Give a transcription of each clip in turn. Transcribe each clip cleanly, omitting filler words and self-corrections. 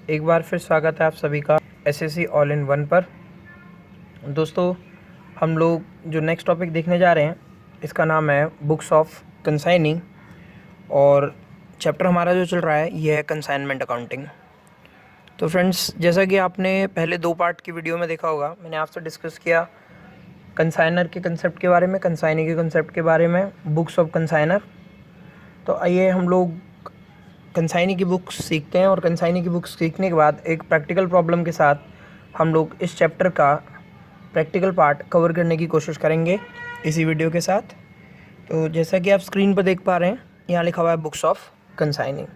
एक बार फिर स्वागत है आप सभी का एसएससी ऑल इन वन पर। दोस्तों, हम लोग जो नेक्स्ट टॉपिक देखने जा रहे हैं इसका नाम है बुक्स ऑफ कंसाइनिंग और चैप्टर हमारा जो चल रहा है ये है कंसाइनमेंट अकाउंटिंग। तो फ्रेंड्स, जैसा कि आपने पहले 2 पार्ट की वीडियो में देखा होगा, मैंने आपसे डिस्कस किया कंसाइनर के कंसेप्ट के बारे में, कंसाइनी के कंसेप्ट के बारे में, बुक्स ऑफ कंसाइनर। तो आइए हम लोग कंसाइनी की बुक्स सीखते हैं और कंसाइनी की बुक्स सीखने के बाद एक प्रैक्टिकल प्रॉब्लम के साथ हम लोग इस चैप्टर का प्रैक्टिकल पार्ट कवर करने की कोशिश करेंगे इसी वीडियो के साथ। तो जैसा कि आप स्क्रीन पर देख पा रहे हैं, यहाँ लिखा हुआ है बुक्स ऑफ कंसाइनिंग।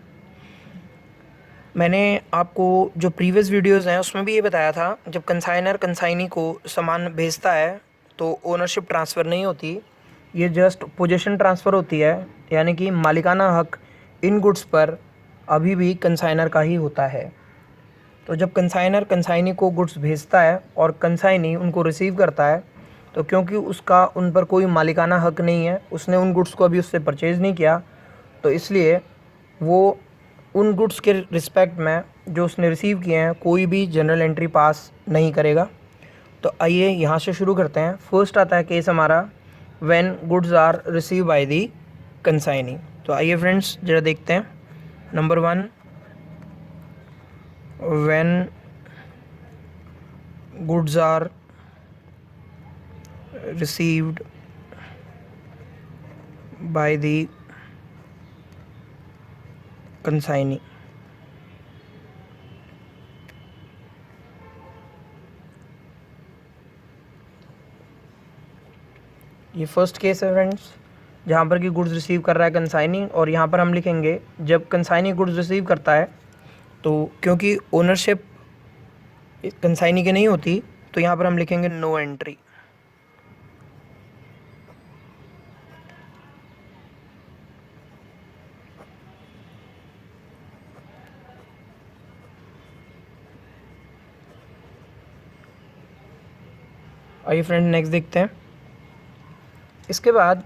मैंने आपको जो प्रीवियस वीडियोस हैं उसमें भी ये बताया था, जब कंसाइनर कंसाइनी को सामान भेजता है तो ओनरशिप ट्रांसफ़र नहीं होती, ये जस्ट पोजीशन ट्रांसफ़र होती है, यानी कि मालिकाना हक इन गुड्स पर अभी भी कंसाइनर का ही होता है। तो जब कंसाइनर कंसाइनी को गुड्स भेजता है और कंसाइनी उनको रिसीव करता है, तो क्योंकि उसका उन पर कोई मालिकाना हक नहीं है, उसने उन गुड्स को अभी उससे परचेज़ नहीं किया, तो इसलिए वो उन गुड्स के रिस्पेक्ट में जो उसने रिसीव किए हैं कोई भी जनरल एंट्री पास नहीं करेगा। तो आइए यहाँ से शुरू करते हैं। फर्स्ट आता है केस हमारा when goods are receive by the consignee. तो आइए फ्रेंड्स जरा देखते हैं। Number 1, when goods are received by the consignee। ये फर्स्ट केस है फ्रेंड्स, जहाँ पर कि गुड्स रिसीव कर रहा है कंसाइनी, और यहाँ पर हम लिखेंगे जब कंसाइनी गुड्स रिसीव करता है तो क्योंकि ओनरशिप कंसाइनी की नहीं होती, तो यहाँ पर हम लिखेंगे नो एंट्री। आइए फ्रेंड नेक्स्ट देखते हैं। इसके बाद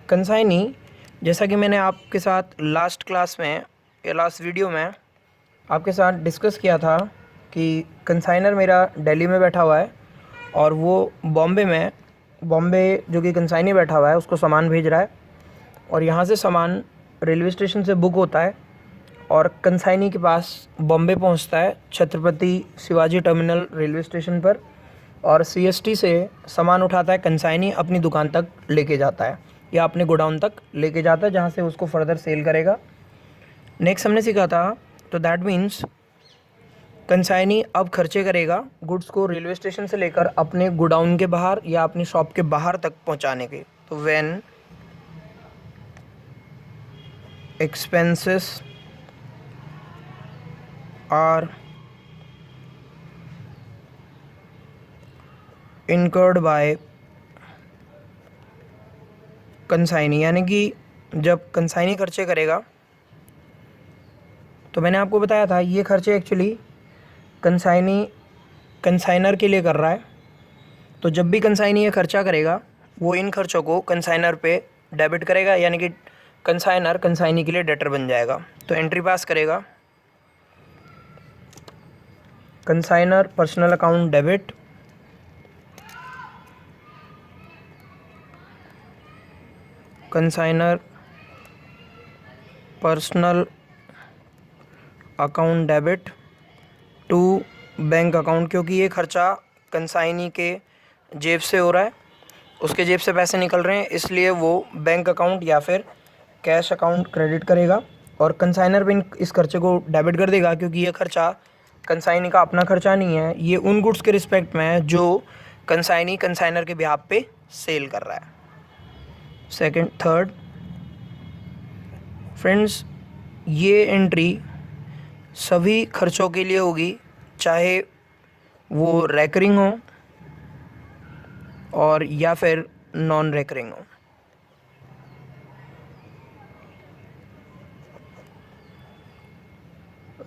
कंसाइनी, जैसा कि मैंने आपके साथ लास्ट क्लास में या लास्ट वीडियो में आपके साथ डिस्कस किया था कि कंसाइनर मेरा दिल्ली में बैठा हुआ है और वो बॉम्बे जो कि कंसाइनी बैठा हुआ है उसको सामान भेज रहा है, और यहाँ से सामान रेलवे स्टेशन से बुक होता है और कंसाइनी के पास बॉम्बे पहुँचता है Chhatrapati Shivaji terminal railway station पर, और सीएसटी से सामान उठाता है कंसाइनी अपनी दुकान तक लेके जाता है या अपने गोडाउन तक लेके जाता है, जहाँ से उसको फर्दर सेल करेगा। नेक्स्ट हमने सीखा था, तो दैट मीन्स कंसाइनी अब खर्चे करेगा गुड्स को रेलवे स्टेशन से लेकर अपने गोडाउन के बाहर या अपनी शॉप के बाहर तक पहुंचाने के। तो when expenses are incurred by consignee, यानी कि जब कंसाइनी खर्चे करेगा, तो मैंने आपको बताया था ये खर्चे एक्चुअली कंसाइनी कंसाइनर के लिए कर रहा है। तो जब भी कंसाइनी ये खर्चा करेगा वो इन खर्चों को कंसाइनर पे डेबिट करेगा, यानी कि कंसाइनर कंसाइनी के लिए डेटर बन जाएगा। तो एंट्री पास करेगा consignor personal account debit, consignor personal account debit to bank account, क्योंकि ये खर्चा कंसाइनी के जेब से हो रहा है, उसके जेब से पैसे निकल रहे हैं, इसलिए वो बैंक अकाउंट या फिर कैश अकाउंट क्रेडिट करेगा और कंसाइनर भी इस खर्चे को डेबिट कर देगा, क्योंकि ये खर्चा कंसाइनी का अपना खर्चा नहीं है, ये उन गुड्स के रिस्पेक्ट में है जो कंसाइनी कंसाइनर के बिहाफ पे सेल कर रहा है। सेकंड थर्ड फ्रेंड्स, ये एंट्री सभी खर्चों के लिए होगी, चाहे वो रेकरिंग हो और या फिर नॉन रेकरिंग हो।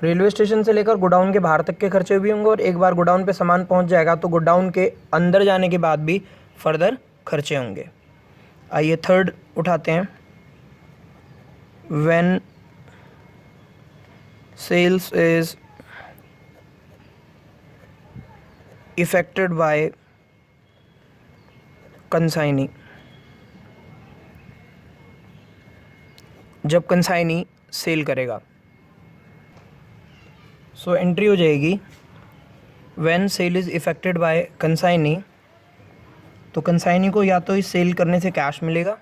रेलवे स्टेशन से लेकर गोडाउन के बाहर तक के खर्चे भी होंगे, और एक बार गोडाउन पे सामान पहुंच जाएगा तो गोडाउन के अंदर जाने के बाद भी फर्दर खर्चे होंगे। आइए थर्ड उठाते हैं। When sales is effected by consignee. जब कंसाइनी सेल करेगा, सो एंट्री हो जाएगी when sale is effected by consignee. तो कंसाइनी को या तो इस सेल करने से कैश मिलेगा,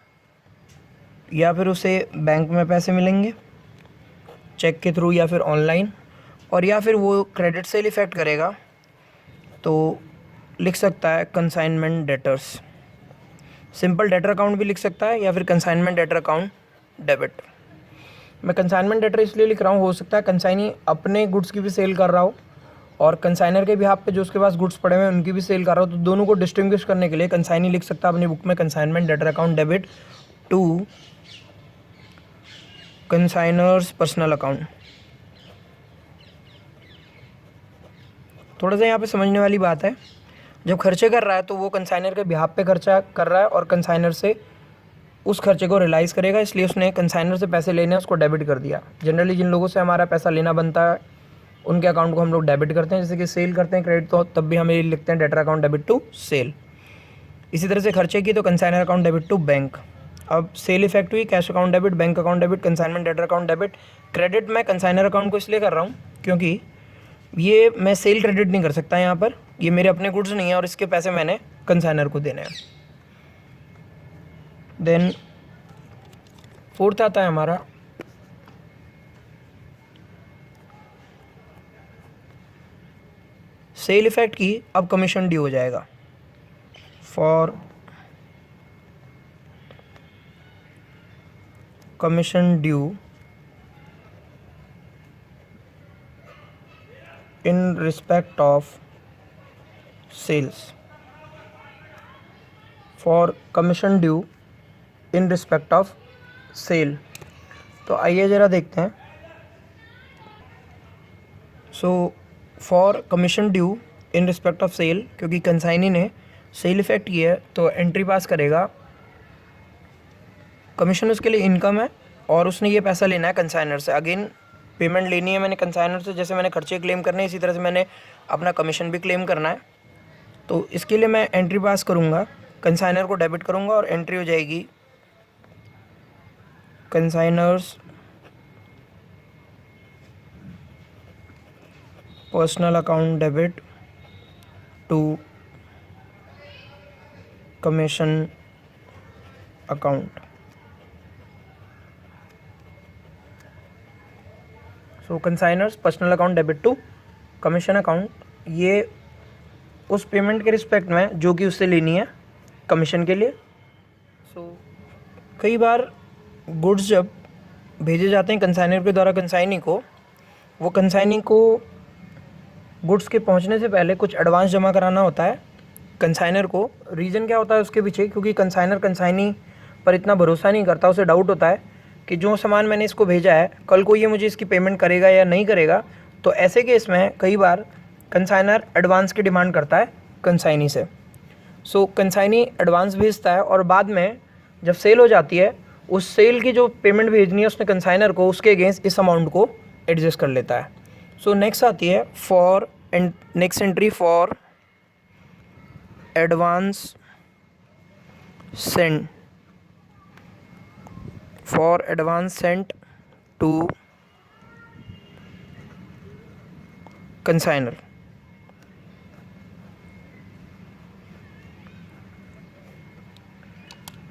या फिर उसे बैंक में पैसे मिलेंगे चेक के थ्रू या फिर ऑनलाइन, और या फिर वो क्रेडिट सेल इफ़ेक्ट करेगा तो लिख सकता है consignment debtors. Simple debtor account भी लिख सकता है या फिर कंसाइनमेंट डेटर अकाउंट डेबिट। मैं कंसाइनमेंट डेटर इसलिए लिख रहा हूँ, हो सकता है कंसाइनी अपने गुड्स की भी सेल कर रहा हो और कंसाइनर के बिहाफ पे जो उसके पास गुड्स पड़े हुए हैं उनकी भी सेल कर रहा हो, तो दोनों को डिस्टिंग्विश करने के लिए कंसाइनी लिख सकता है अपनी बुक में consignment debtor account debit to consignor's personal account. थोड़ा सा यहाँ पे समझने वाली बात है, जब खर्चे कर रहा है तो वो कंसाइनर के बिहाफ पे खर्चा कर रहा है और कंसाइनर से उस खर्चे को रियलाइज़ करेगा, इसलिए उसने कंसाइनर से पैसे लेने उसको डेबिट कर दिया। जनरली जिन लोगों से हमारा पैसा लेना बनता है उनके अकाउंट को हम लोग डेबिट करते हैं, जैसे कि सेल करते हैं क्रेडिट, तो तब भी हम ये लिखते हैं debtor account debit to sale. इसी तरह से खर्चे की तो consignor account debit to bank. अब सेल इफेक्ट हुई, cash account debit, bank account debit, consignment debtor account debit. Credit मैं कंसाइनर अकाउंट को इसलिए कर रहा हूँ क्योंकि ये मैं सेल क्रेडिट नहीं कर सकता यहाँ पर, ये मेरे अपने गुड्स नहीं है और इसके पैसे मैंने कंसाइनर को देने हैं। देन फोर्थ आता है हमारा सेल इफेक्ट की अब कमीशन ड्यू हो जाएगा। For commission due in respect of sales, for commission due in respect of sale। तो आइए ज़रा देखते हैं। So for commission due in respect of sale, क्योंकि कंसाइनी ने सेल इफेक्ट किया है तो एंट्री पास करेगा। कमीशन उसके लिए इनकम है और उसने ये पैसा लेना है कंसाइनर से। अगेन पेमेंट लेनी है मैंने कंसाइनर से, जैसे मैंने खर्चे क्लेम करने हैं इसी तरह से मैंने अपना कमीशन भी क्लेम करना है। तो इसके लिए मैं एंट्री पास करूँगा, कंसाइनर को डेबिट करूँगा और एंट्री हो जाएगी consignor's personal account debit to commission account. So consignor's personal account debit to commission account, ये उस पेमेंट के रिस्पेक्ट में जो कि उससे लेनी है कमीशन के लिए। सो कई बार गुड्स जब भेजे जाते हैं कंसाइनर के द्वारा कंसाइनी को, वो कंसाइनी को गुड्स के पहुंचने से पहले कुछ एडवांस जमा कराना होता है कंसाइनर को। रीज़न क्या होता है उसके पीछे, क्योंकि कंसाइनर कंसाइनी पर इतना भरोसा नहीं करता, उसे डाउट होता है कि जो सामान मैंने इसको भेजा है कल को ये मुझे इसकी पेमेंट करेगा या नहीं करेगा। तो ऐसे केस में कई बार कंसाइनर एडवांस की डिमांड करता है कंसाइनी से। सो कंसाइनी एडवांस भेजता है और बाद में जब सेल हो जाती है उस सेल की जो पेमेंट भेजनी है उसने कंसाइनर को, उसके अगेंस्ट इस अमाउंट को एडजस्ट कर लेता है। सो नेक्स्ट आती है for next entry for advance send, for advance sent to consignor.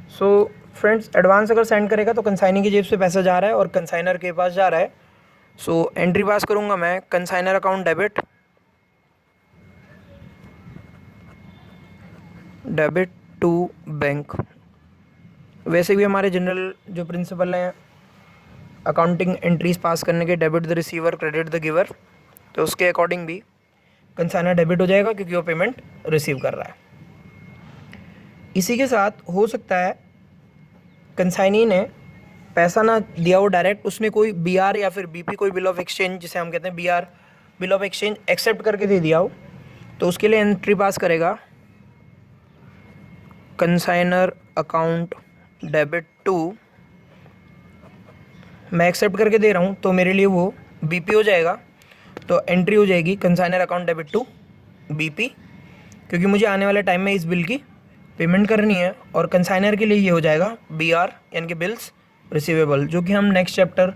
So friends, advance अगर सेंड करेगा तो कंसाइनी की जेब से पैसा जा रहा है और कंसाइनर के पास जा रहा है। सो एंट्री पास करूंगा मैं consignor account debit to bank. वैसे भी हमारे जनरल जो प्रिंसिपल हैं अकाउंटिंग एंट्रीज पास करने के, debit the receiver credit the giver, तो उसके अकॉर्डिंग भी कंसाइनर डेबिट हो जाएगा क्योंकि वो पेमेंट रिसीव कर रहा है। इसी के साथ हो सकता है कंसाइनी ने पैसा ना दिया हो डायरेक्ट, उसने कोई बीआर या फिर बीपी, कोई बिल ऑफ एक्सचेंज जिसे हम कहते हैं BR, bill of exchange accept करके दे दिया हो, तो उसके लिए एंट्री पास करेगा कंसाइनर अकाउंट डेबिट टू, मैं एक्सेप्ट करके दे रहा हूँ तो मेरे लिए वो बीपी हो जाएगा। तो एंट्री हो जाएगी consignor account debit to BP. क्योंकि मुझे आने वाले टाइम में इस बिल की पेमेंट करनी है। और कंसाइनर के लिए ये हो जाएगा BR यानी कि बिल्स रिसीवेबल, जो कि हम next chapter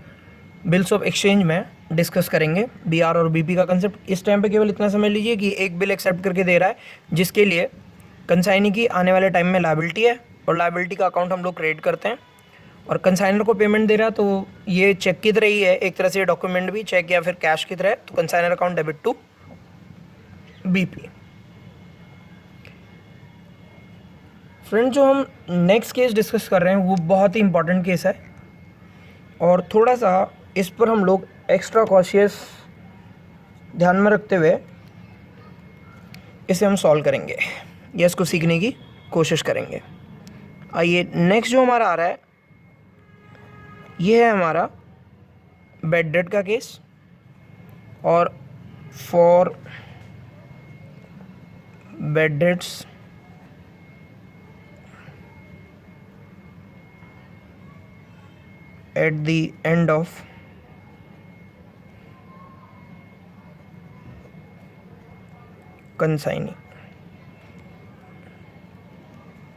bills of exchange में डिस्कस करेंगे। BR और BP का कंसेप्ट। इस टाइम पे केवल इतना समझ लीजिए कि एक बिल एक्सेप्ट करके दे रहा है जिसके लिए कंसाइनी की आने वाले टाइम में लायबिलिटी है, और लायबिलिटी का अकाउंट हम लोग क्रिएट करते हैं, और कंसाइनर को पेमेंट दे रहा है, तो ये चेक की तरह ही है एक तरह से, डॉक्यूमेंट भी चेक या फिर कैश की तरह है। तो consignor account debit to BP। Friend, जो हम नेक्स्ट केस डिस्कस कर रहे हैं वो बहुत ही इंपॉर्टेंट केस है, और थोड़ा सा इस पर हम लोग एक्स्ट्रा कॉशियस ध्यान में रखते हुए इसे हम सॉल्व करेंगे या इसको सीखने की कोशिश करेंगे। आइए, नेक्स्ट जो हमारा आ रहा है ये है हमारा बैड डेट का केस। और for bad debts at the end of consignee.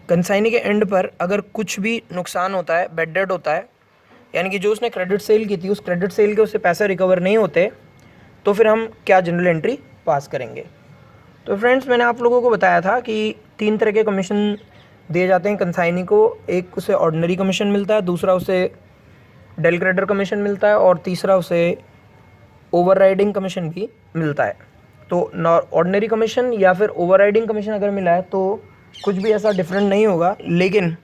Consignee के एंड पर अगर कुछ भी नुकसान होता है, बैड डेट होता है, यानी कि जो उसने क्रेडिट सेल की थी उस क्रेडिट सेल के उससे पैसे रिकवर नहीं होते, तो फिर हम क्या जनरल एंट्री पास करेंगे। तो फ्रेंड्स, मैंने आप लोगों को बताया था कि 3 तरह के कमीशन दिए जाते हैं कंसाइनी को। एक उसे ऑर्डिनरी कमीशन मिलता है, दूसरा उसे डेल क्रेडिटर कमीशन मिलता है, और तीसरा उसे ओवरराइडिंग कमीशन भी मिलता है। तो ऑर्डिनरी कमीशन या फिर ओवरराइडिंग कमीशन अगर मिला है तो कुछ भी ऐसा डिफरेंट नहीं होगा, लेकिन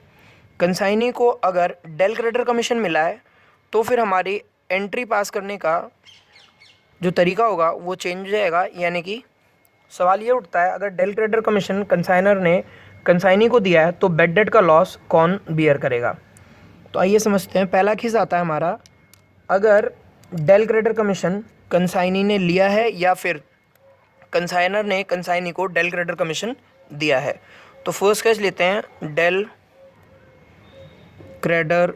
कंसाइनी को अगर डेल क्रेडिटर कमीशन मिला है तो फिर हमारी एंट्री पास करने का जो तरीका होगा वो चेंज हो जाएगा। यानी कि सवाल ये उठता है, अगर डेल क्रेडिटर कमीशन कंसाइनर ने कंसाइनी को दिया है तो बैड डेट का लॉस कौन बियर करेगा। तो आइए समझते हैं। पहला केस आता है हमारा, अगर डेल क्रेडिटर कमीशन कंसाइनी ने लिया है या फिर कंसाइनर ने कंसाइनी को डेल क्रेडिटर कमीशन दिया है। तो फर्स्ट केस लेते हैं, del credere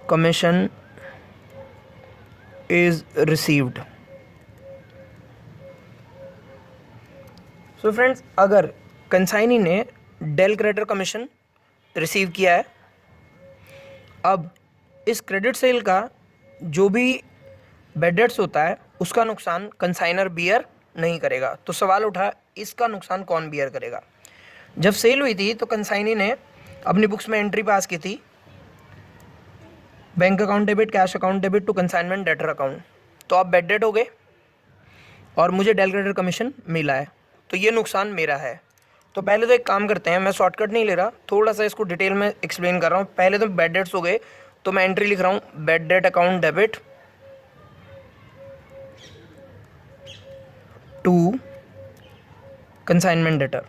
commission is received. So friends, अगर कंसाइनी ने डेल क्रेडिटर कमीशन रिसीव किया है, अब इस क्रेडिट सेल का जो भी बैड डेट्स होता है उसका नुकसान कंसाइनर बियर नहीं करेगा। तो सवाल उठा, इसका नुकसान कौन बियर करेगा। जब सेल हुई थी तो कंसाइनी ने अपनी बुक्स में एंट्री पास की थी, bank account debit, cash account debit to consignment debtor account. तो आप बैड डेट हो गए और मुझे डेल क्रेडिटर कमीशन मिला है, तो ये नुकसान मेरा है। तो पहले तो एक काम करते हैं, मैं शॉर्टकट नहीं ले रहा, थोड़ा सा इसको डिटेल में एक्सप्लेन कर रहा हूँ। पहले तो बैड डेट्स हो गए, तो मैं एंट्री लिख रहा हूँ, bad debt account debit to consignment debtor.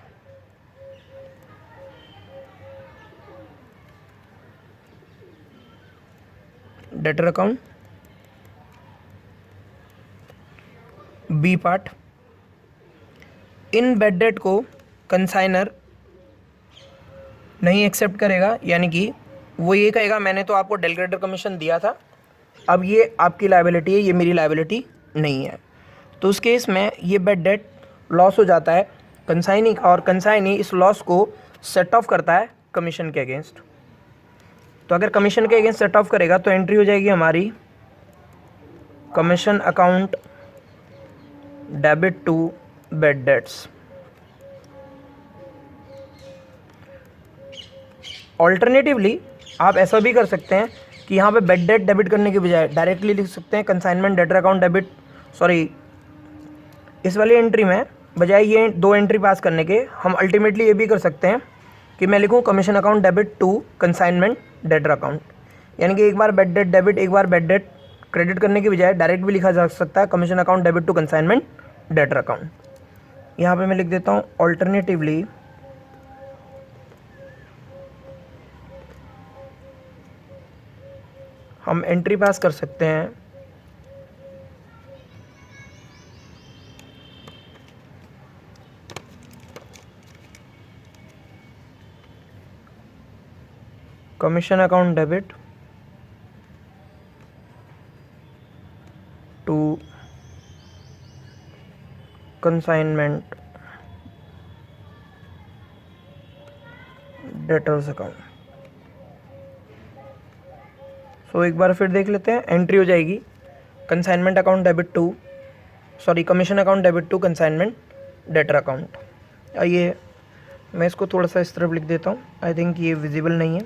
Debtor account B part, इन बैड डेट को कंसाइनर नहीं एक्सेप्ट करेगा, यानी कि वो ये कहेगा मैंने तो आपको डेल क्रेडिटर कमीशन दिया था, अब ये आपकी लायबिलिटी है, ये मेरी लायबिलिटी नहीं है। तो उस केस में ये बैड डेट लॉस हो जाता है कंसाइनी का, और कंसाइनी इस लॉस को सेट ऑफ करता है कमीशन के अगेंस्ट। तो अगर कमीशन के अगेंस्ट सेट ऑफ करेगा तो एंट्री हो जाएगी हमारी, commission account debit to bad debts. Alternatively आप ऐसा भी कर सकते हैं कि यहाँ पे बैड डेट डेबिट करने के बजाय डायरेक्टली लिख सकते हैं consignment debtor account debit, sorry इस वाली एंट्री में बजाय ये 2 एंट्री पास करने के हम अल्टीमेटली ये भी कर सकते हैं कि मैं लिखूँ commission account debit to consignment debtor account. यानी कि एक बार बैड डेट डेबिट, एक बार बैड डेट क्रेडिट करने के बजाय डायरेक्ट भी लिखा जा सकता है commission account debit to consignment debtor account. यहाँ पे मैं लिख देता हूँ ऑल्टरनेटिवली हम एंट्री पास कर सकते हैं commission account debit to consignment debtors account. So एक बार फिर देख लेते हैं। एंट्री हो जाएगी consignment account debit to, sorry commission account debit to consignment debtor account. आइए मैं इसको थोड़ा सा इस तरफ लिख देता हूँ, आई थिंक ये विजिबल नहीं है।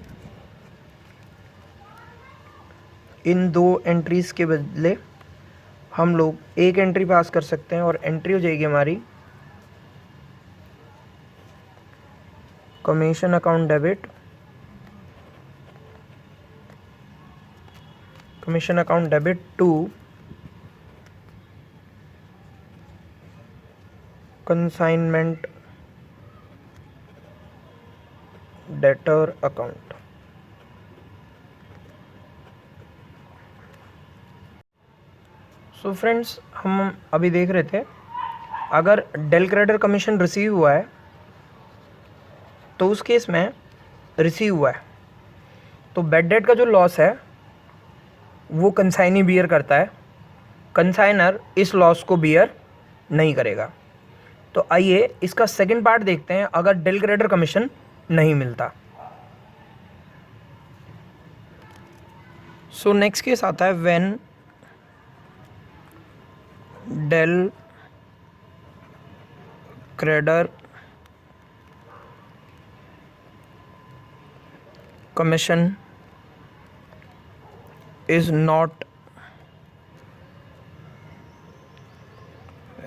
इन दो एंट्रीज़ के बदले हम लोग एक एंट्री पास कर सकते हैं और एंट्री हो जाएगी हमारी commission account debit, commission account debit to consignment debtor account. So friends, हम अभी देख रहे थे अगर डेल क्रेडिटर कमीशन रिसीव हुआ है तो उस केस में रिसीव हुआ है तो बैड डेट का जो लॉस है वो कंसाइनी बियर करता है, कंसाइनर इस लॉस को बियर नहीं करेगा। तो आइए इसका सेकंड पार्ट देखते हैं अगर डेल क्रेडिटर कमीशन नहीं मिलता। सो नेक्स्ट केस आता है when del credere commission is not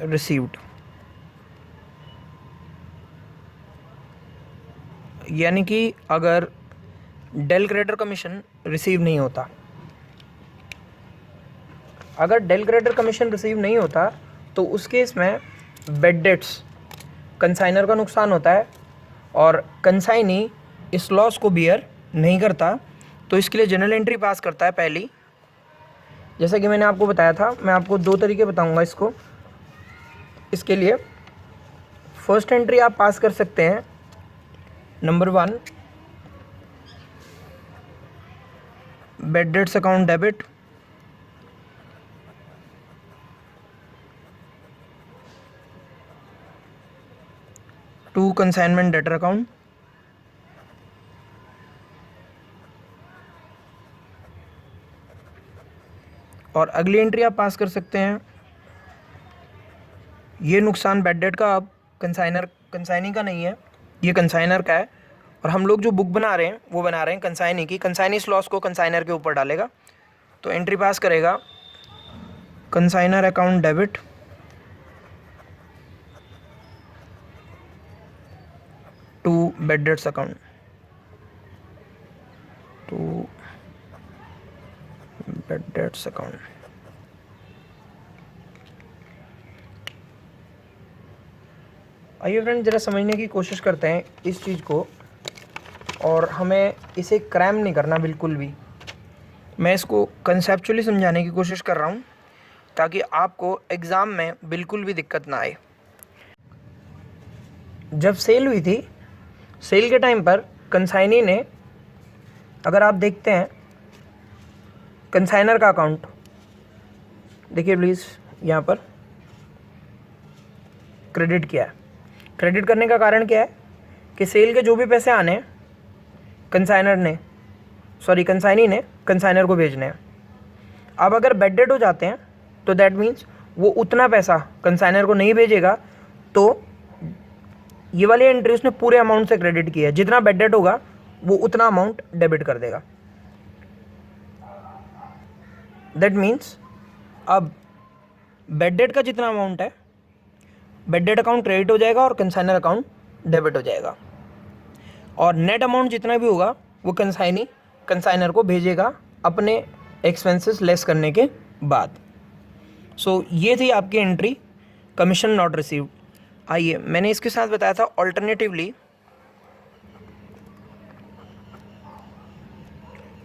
received, यानी कि अगर डेल क्रेडिटर कमीशन रिसीव नहीं होता, अगर डेल क्रेडिटर कमीशन रिसीव नहीं होता तो उस केस में बैड डेट्स कंसाइनर का नुकसान होता है और कंसाइनी इस लॉस को बियर नहीं करता। तो इसके लिए जनरल एंट्री पास करता है पहली, जैसा कि मैंने आपको बताया था। मैं आपको दो तरीके बताऊंगा इसको। इसके लिए फर्स्ट एंट्री आप पास कर सकते हैं, number 1 bad debts account debit to consignment debtor account, और अगली एंट्री आप पास कर सकते हैं ये नुकसान बैड डेट का अब कंसाइनी का नहीं है, ये कंसाइनर का है और हम लोग जो बुक बना रहे हैं वो बना रहे हैं कंसाइनी की। कंसाइनी इस लॉस को कंसाइनर के ऊपर डालेगा तो एंट्री पास करेगा consignor account debit to bad debts account, to bad debts account. आइए फ्रेंड, ज़रा समझने की कोशिश करते हैं इस चीज़ को और हमें इसे क्रैम नहीं करना बिल्कुल भी। मैं इसको कंसेप्चुअली समझाने की कोशिश कर रहा हूँ ताकि आपको एग्ज़ाम में बिल्कुल भी दिक्कत ना आए। जब सेल हुई थी, सेल के टाइम पर कंसाइनी ने, अगर आप देखते हैं कंसाइनर का अकाउंट देखिए प्लीज़, यहाँ पर क्रेडिट किया है। क्रेडिट करने का कारण क्या है कि सेल के जो भी पैसे आने हैं कंसाइनी ने कंसाइनर को भेजने हैं। अब अगर बैड डेट हो जाते हैं तो दैट मीन्स वो उतना पैसा कंसाइनर को नहीं भेजेगा, तो ये वाली एंट्री उसने पूरे अमाउंट से क्रेडिट किया है। जितना बैड डेट होगा वो उतना अमाउंट डेबिट कर देगा। दैट मीन्स अब बैड डेट का जितना अमाउंट है, बैड डेट अकाउंट क्रेडिट हो जाएगा और कंसाइनर अकाउंट डेबिट हो जाएगा, और नेट अमाउंट जितना भी होगा वो कंसाइनर को भेजेगा अपने एक्सपेंसेस लेस करने के बाद। सो ये थी आपकी एंट्री कमीशन नॉट रिसीव्ड। आइए मैंने इसके साथ बताया था ऑल्टरनेटिवली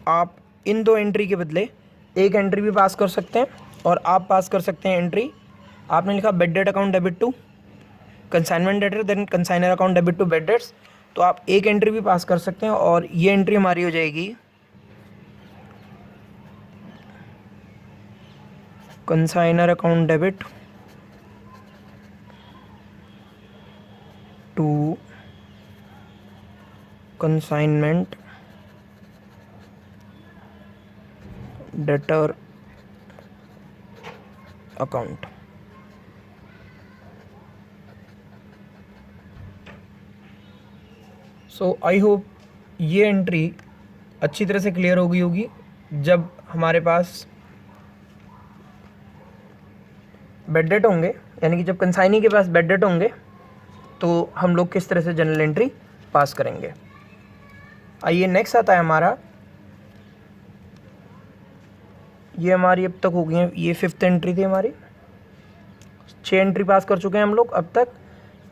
आप इन दो एंट्री के बदले एक एंट्री भी पास कर सकते हैं और आप पास कर सकते हैं एंट्री, आपने लिखा bad debt account debit to consignment debtor then consignor account debit to bad debts, तो आप एक एंट्री भी पास कर सकते हैं और ये एंट्री हमारी हो जाएगी consignor account debit to consignment debtor account. So I hope ये एंट्री अच्छी तरह से क्लियर हो गई होगी। जब हमारे पास बेड डेट होंगे, यानी कि जब कंसाइनी के पास बेड डेट होंगे, तो हम लोग किस तरह से जनरल एंट्री पास करेंगे। आइए नेक्स्ट आता है हमारा, ये हमारी अब तक हो गई है, ये 5th एंट्री थी हमारी। 6 एंट्री पास कर चुके हैं हम लोग अब तक।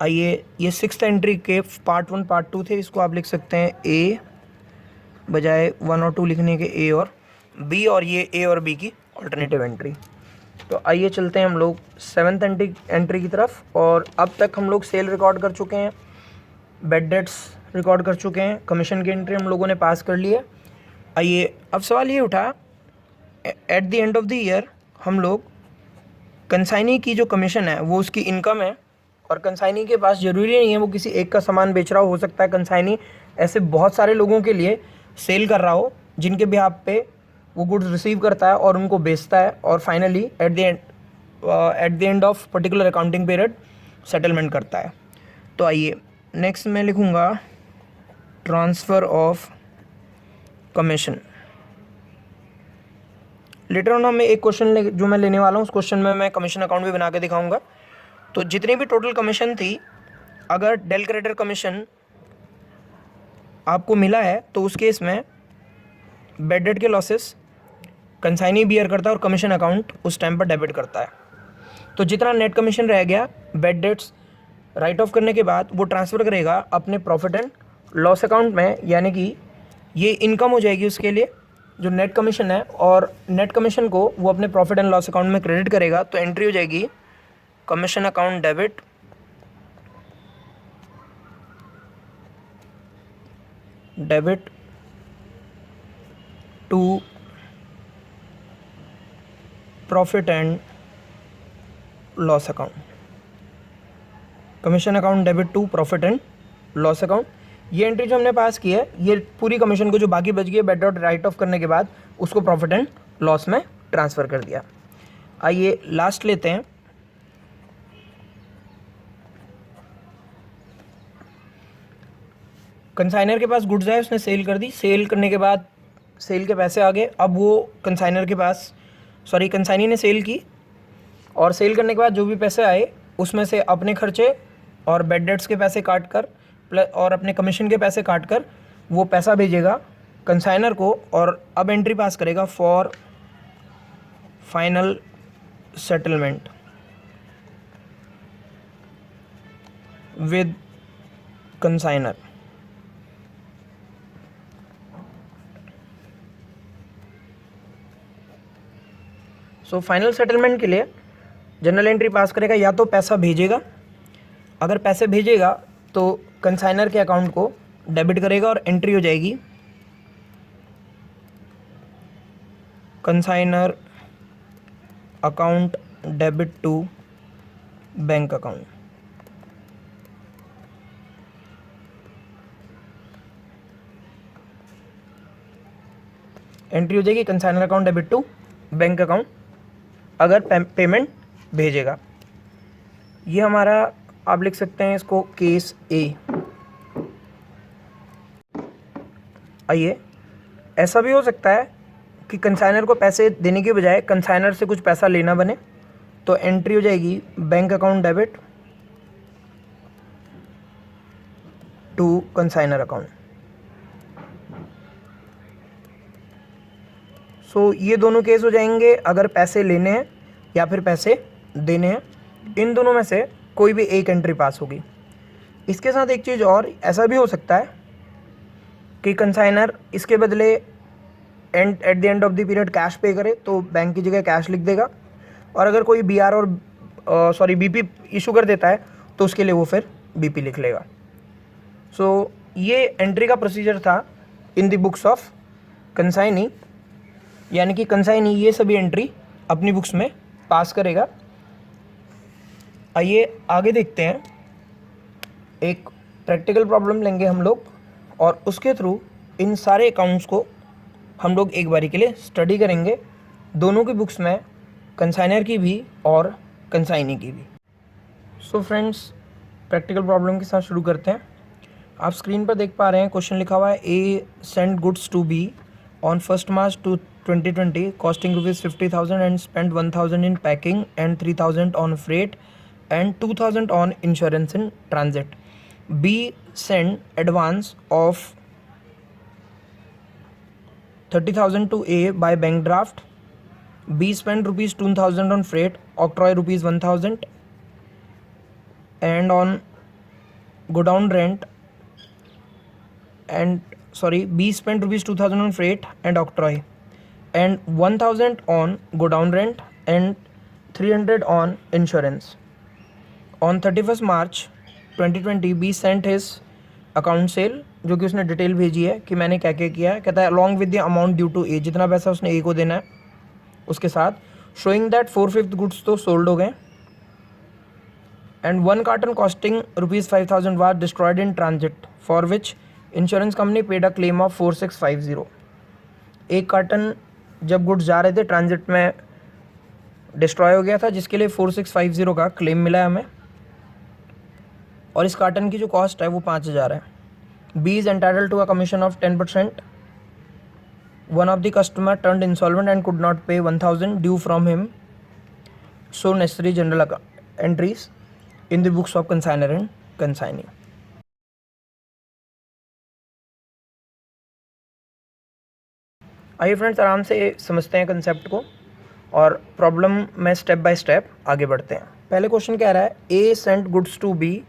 आइए ये 6th एंट्री के पार्ट 1 पार्ट 2 थे, इसको आप लिख सकते हैं ए बजाय 1 और 2 लिखने के, ए और बी, और ये ए और बी की ऑल्टरनेटिव एंट्री। तो आइए चलते हैं हम लोग 7th एंट्री की तरफ। और अब तक हम लोग सेल रिकॉर्ड कर चुके हैं, बेड डेट्स रिकॉर्ड कर चुके हैं, कमीशन की एंट्री हम लोगों ने पास कर ली है। आइए अब सवाल ये उठा, at the end of the year हम लोग कंसाइनी की जो कमीशन है वो उसकी इनकम है, और कंसाइनी के पास ज़रूरी नहीं है वो किसी एक का सामान बेच रहा हो सकता है कंसाइनी ऐसे बहुत सारे लोगों के लिए सेल कर रहा हो जिनके बिहाफ पे वो गुड्स रिसीव करता है और उनको बेचता है, और finally at the end of particular accounting period settlement करता है। तो आइए नेक्स्ट मैं लिखूँगा transfer of commission. Later on हमें एक क्वेश्चन जो मैं लेने वाला हूँ, उस क्वेश्चन में मैं कमीशन अकाउंट भी बना के दिखाऊंगा। तो जितनी भी टोटल कमीशन थी, अगर डेल क्रेडिटर कमीशन आपको मिला है तो उस केस में बेड डेट के लॉसेस कंसाइनी बियर करता है और कमीशन अकाउंट उस टाइम पर डेबिट करता है। तो जितना नेट कमीशन रह गया बेड डेट्स राइट ऑफ करने के बाद वो ट्रांसफ़र करेगा अपने प्रॉफिट एंड लॉस अकाउंट में, यानी कि ये इनकम हो जाएगी उसके लिए जो नेट कमीशन है, और नेट कमीशन को वो अपने प्रॉफिट एंड लॉस अकाउंट में क्रेडिट करेगा। तो एंट्री हो जाएगी commission account debit to profit and loss account, commission account debit to profit and loss account. ये एंट्री जो हमने पास की है, ये पूरी कमीशन को जो बाकी बच गई है बेड डेट राइट ऑफ करने के बाद उसको प्रॉफिट एंड लॉस में ट्रांसफ़र कर दिया। आइए लास्ट लेते हैं, कंसाइनर के पास गुड्स है, उसने सेल कर दी, सेल करने के बाद सेल के पैसे आ गए। अब वो कंसाइनर के पास कंसाइनी ने सेल की, और सेल करने के बाद जो भी पैसे आए उसमें से अपने खर्चे और बेड डेट्स के पैसे काट कर प्लस और अपने कमीशन के पैसे काट कर वो पैसा भेजेगा कंसाइनर को, और अब एंट्री पास करेगा for final settlement with consignor. So final settlement के लिए जनरल एंट्री पास करेगा, या तो पैसा भेजेगा, अगर पैसे भेजेगा तो कंसाइनर के अकाउंट को डेबिट करेगा और एंट्री हो जाएगी consignor account debit to bank account. Entry हो जाएगी consignor account debit to bank account अगर पेमेंट भेजेगा। ये हमारा आप लिख सकते हैं इसको केस ए। आइए ऐसा भी हो सकता है कि कंसाइनर को पैसे देने के बजाय कंसाइनर से कुछ पैसा लेना बने, तो एंट्री हो जाएगी bank account debit to consignor account. So ये दोनों केस हो जाएंगे अगर पैसे लेने हैं या फिर पैसे देने हैं, इन दोनों में से कोई भी एक एंट्री पास होगी। इसके साथ एक चीज़ और, ऐसा भी हो सकता है कि कंसाइनर इसके बदले at the end of the period cash पे करे तो बैंक की जगह कैश लिख देगा, और अगर कोई बीआर और बीपी इशू कर देता है तो उसके लिए वो फिर बीपी लिख लेगा। सो ये एंट्री का प्रोसीजर था इन द बुक्स ऑफ कंसाइनी, यानी कि कंसाइनी ये सभी एंट्री अपनी बुक्स में पास करेगा। आइए आगे देखते हैं, एक प्रैक्टिकल प्रॉब्लम लेंगे हम लोग, और उसके थ्रू इन सारे अकाउंट्स को हम लोग एक बारी के लिए स्टडी करेंगे, दोनों की बुक्स में, कंसाइनर की भी और कंसाइनी की भी। सो फ्रेंड्स, प्रैक्टिकल प्रॉब्लम के साथ शुरू करते हैं। आप स्क्रीन पर देख पा रहे हैं, क्वेश्चन लिखा हुआ है A send goods to B on 1 March 2020 costing ₹50,000 and spend 1,000 in packing and 3,000 on freight and 2,000 on insurance in transit. B send advance of 30,000 to A by bank draft. B spent ₹2,000 on freight, octroi ₹1,000, and on godown rent. B spent ₹2,000 on freight and octroi, and 1,000 on godown rent and 300 on insurance. On 31st March 2020, B sent his account cell, जो कि उसने detail भेजी है कि मैंने क्या क्या किया है। कहता है along with the amount due to A, जितना पैसा उसने ए को देना है उसके साथ, शोइंग दैट 4/5 गुड्स तो सोल्ड हो गए and 1 carton costing ₹5,000 was destroyed in transit for which insurance company paid a claim of 4,650। एक कार्टन जब गुड्स जा रहे थे ट्रांजिट में डिस्ट्रॉय हो गया था, जिसके लिए 4,650 का क्लेम मिला है हमें, और इस कार्टन की जो कॉस्ट है वो 5,000 है। B is entitled to a commission of 10%। One of the customer turned insolvent and could not pay 1,000 due from him, so necessary journal entries in the books of consignor and consignee. आइए friends, आराम से समझते हैं concept को और problem में step by step आगे बढ़ते हैं। पहले क्वेश्चन कह रहा है A sent goods to B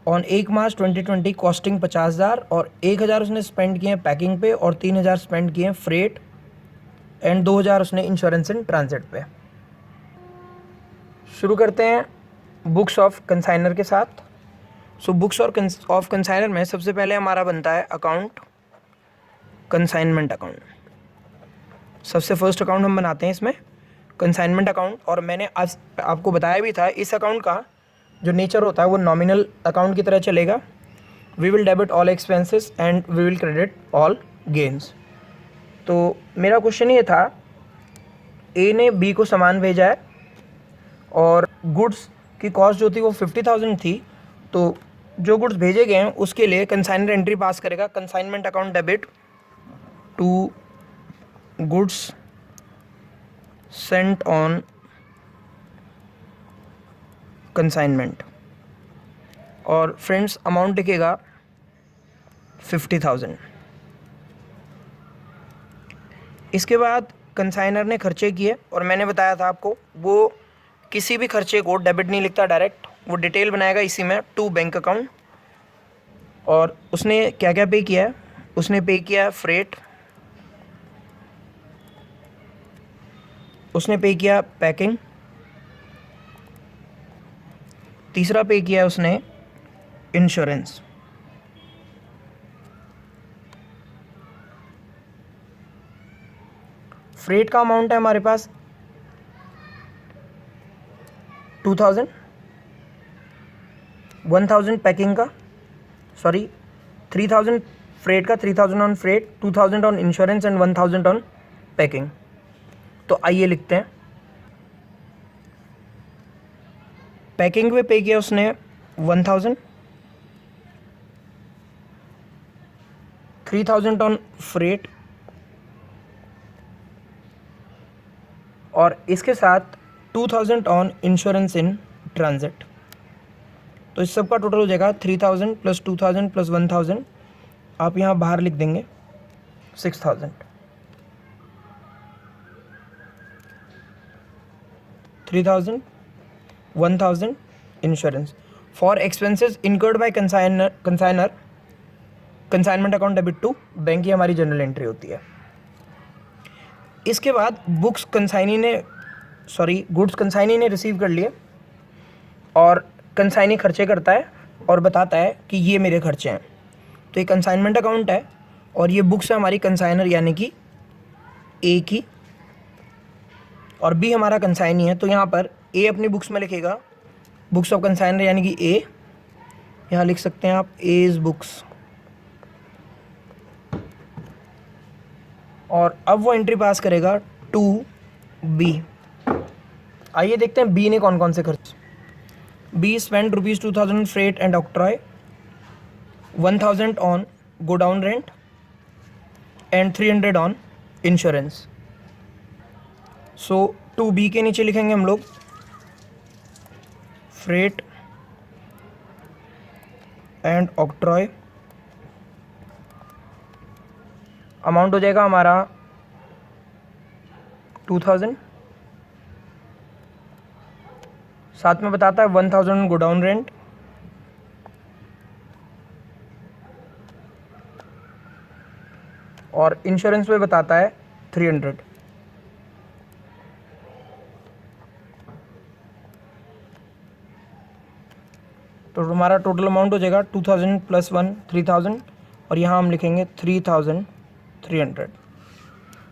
on 1 March 2020 costing 50,000 और 1,000 उसने स्पेंड किए हैं पैकिंग पे और 3,000 स्पेंड किए हैं फ्रेट एंड 2,000 उसने इंश्योरेंस इन ट्रांजिट पे। शुरू करते हैं बुक्स ऑफ कंसाइनर के साथ। सो बुक्स ऑफ कंसाइनर में सबसे पहले हमारा बनता है अकाउंट कंसाइनमेंट अकाउंट। सबसे फर्स्ट अकाउंट हम बनाते हैं इसमें कंसाइनमेंट अकाउंट, और मैंने आज आपको बताया भी था इस अकाउंट का जो नेचर होता है वो नॉमिनल अकाउंट की तरह चलेगा। We will debit all expenses and we will credit all gains. तो मेरा क्वेश्चन ये था, ए ने बी को सामान भेजा है और गुड्स की कॉस्ट जो थी वो 50,000 थी, तो जो गुड्स भेजे गए हैं उसके लिए कंसाइनर एंट्री पास करेगा, consignment account debit to goods sent on consignment, और फ्रेंड्स अमाउंट लिखेगा 50,000। इसके बाद कंसाइनर ने खर्चे किए, और मैंने बताया था आपको वो किसी भी खर्चे को डेबिट नहीं लिखता डायरेक्ट, वो डिटेल बनाएगा इसी में टू बैंक अकाउंट। और उसने क्या क्या पे किया है, उसने पे किया है फ्रेट, उसने पे किया पैकिंग, तीसरा पे किया है उसने इंश्योरेंस। फ्रेट का अमाउंट है हमारे पास 2,000, 1,000 पैकिंग का, 3,000 फ्रेट का, 3,000 on freight, 2,000 on insurance and 1,000 on packing. तो आइए लिखते हैं। पैकिंग पे पे किया उसने 1,000, 3,000 ऑन फ्रेट, और इसके साथ 2,000 ऑन इंश्योरेंस इन ट्रांजिट। तो इस सब का टोटल हो जाएगा 3,000 प्लस 2,000 प्लस 1,000, आप यहाँ बाहर लिख देंगे 6,000। 3,000, 1,000 insurance for expenses incurred by consignor, consignment account debit to bank, की हमारी जनरल एंट्री होती है। इसके बाद गुड्स कंसाइनी ने रिसीव कर लिए और कंसाइनी खर्चे करता है और बताता है कि ये मेरे खर्चे हैं। तो ये कंसाइनमेंट अकाउंट है और ये बुक्स है हमारी कंसाइनर यानी कि ए की, और बी हमारा कंसाइनी है। तो यहाँ पर ए अपनी बुक्स में लिखेगा, बुक्स ऑफ कंसाइनर यानी कि ए, यहाँ लिख सकते हैं आप एज बुक्स और अब वो एंट्री पास करेगा टू बी। आइए देखते हैं बी ने कौन कौन से खर्च। B spend ₹2000 freight and octroi, 1000 on godown rent and 300 on insurance. So to B के नीचे लिखेंगे हम लोग फ्रेट एंड ऑक्ट्रॉय, अमाउंट हो जाएगा हमारा 2000, साथ में बताता है 1000 गोडाउन रेंट और इंश्योरेंस में बताता है 300। तो हमारा टोटल अमाउंट हो जाएगा 2000 + 1 3000 और यहाँ हम लिखेंगे 3300।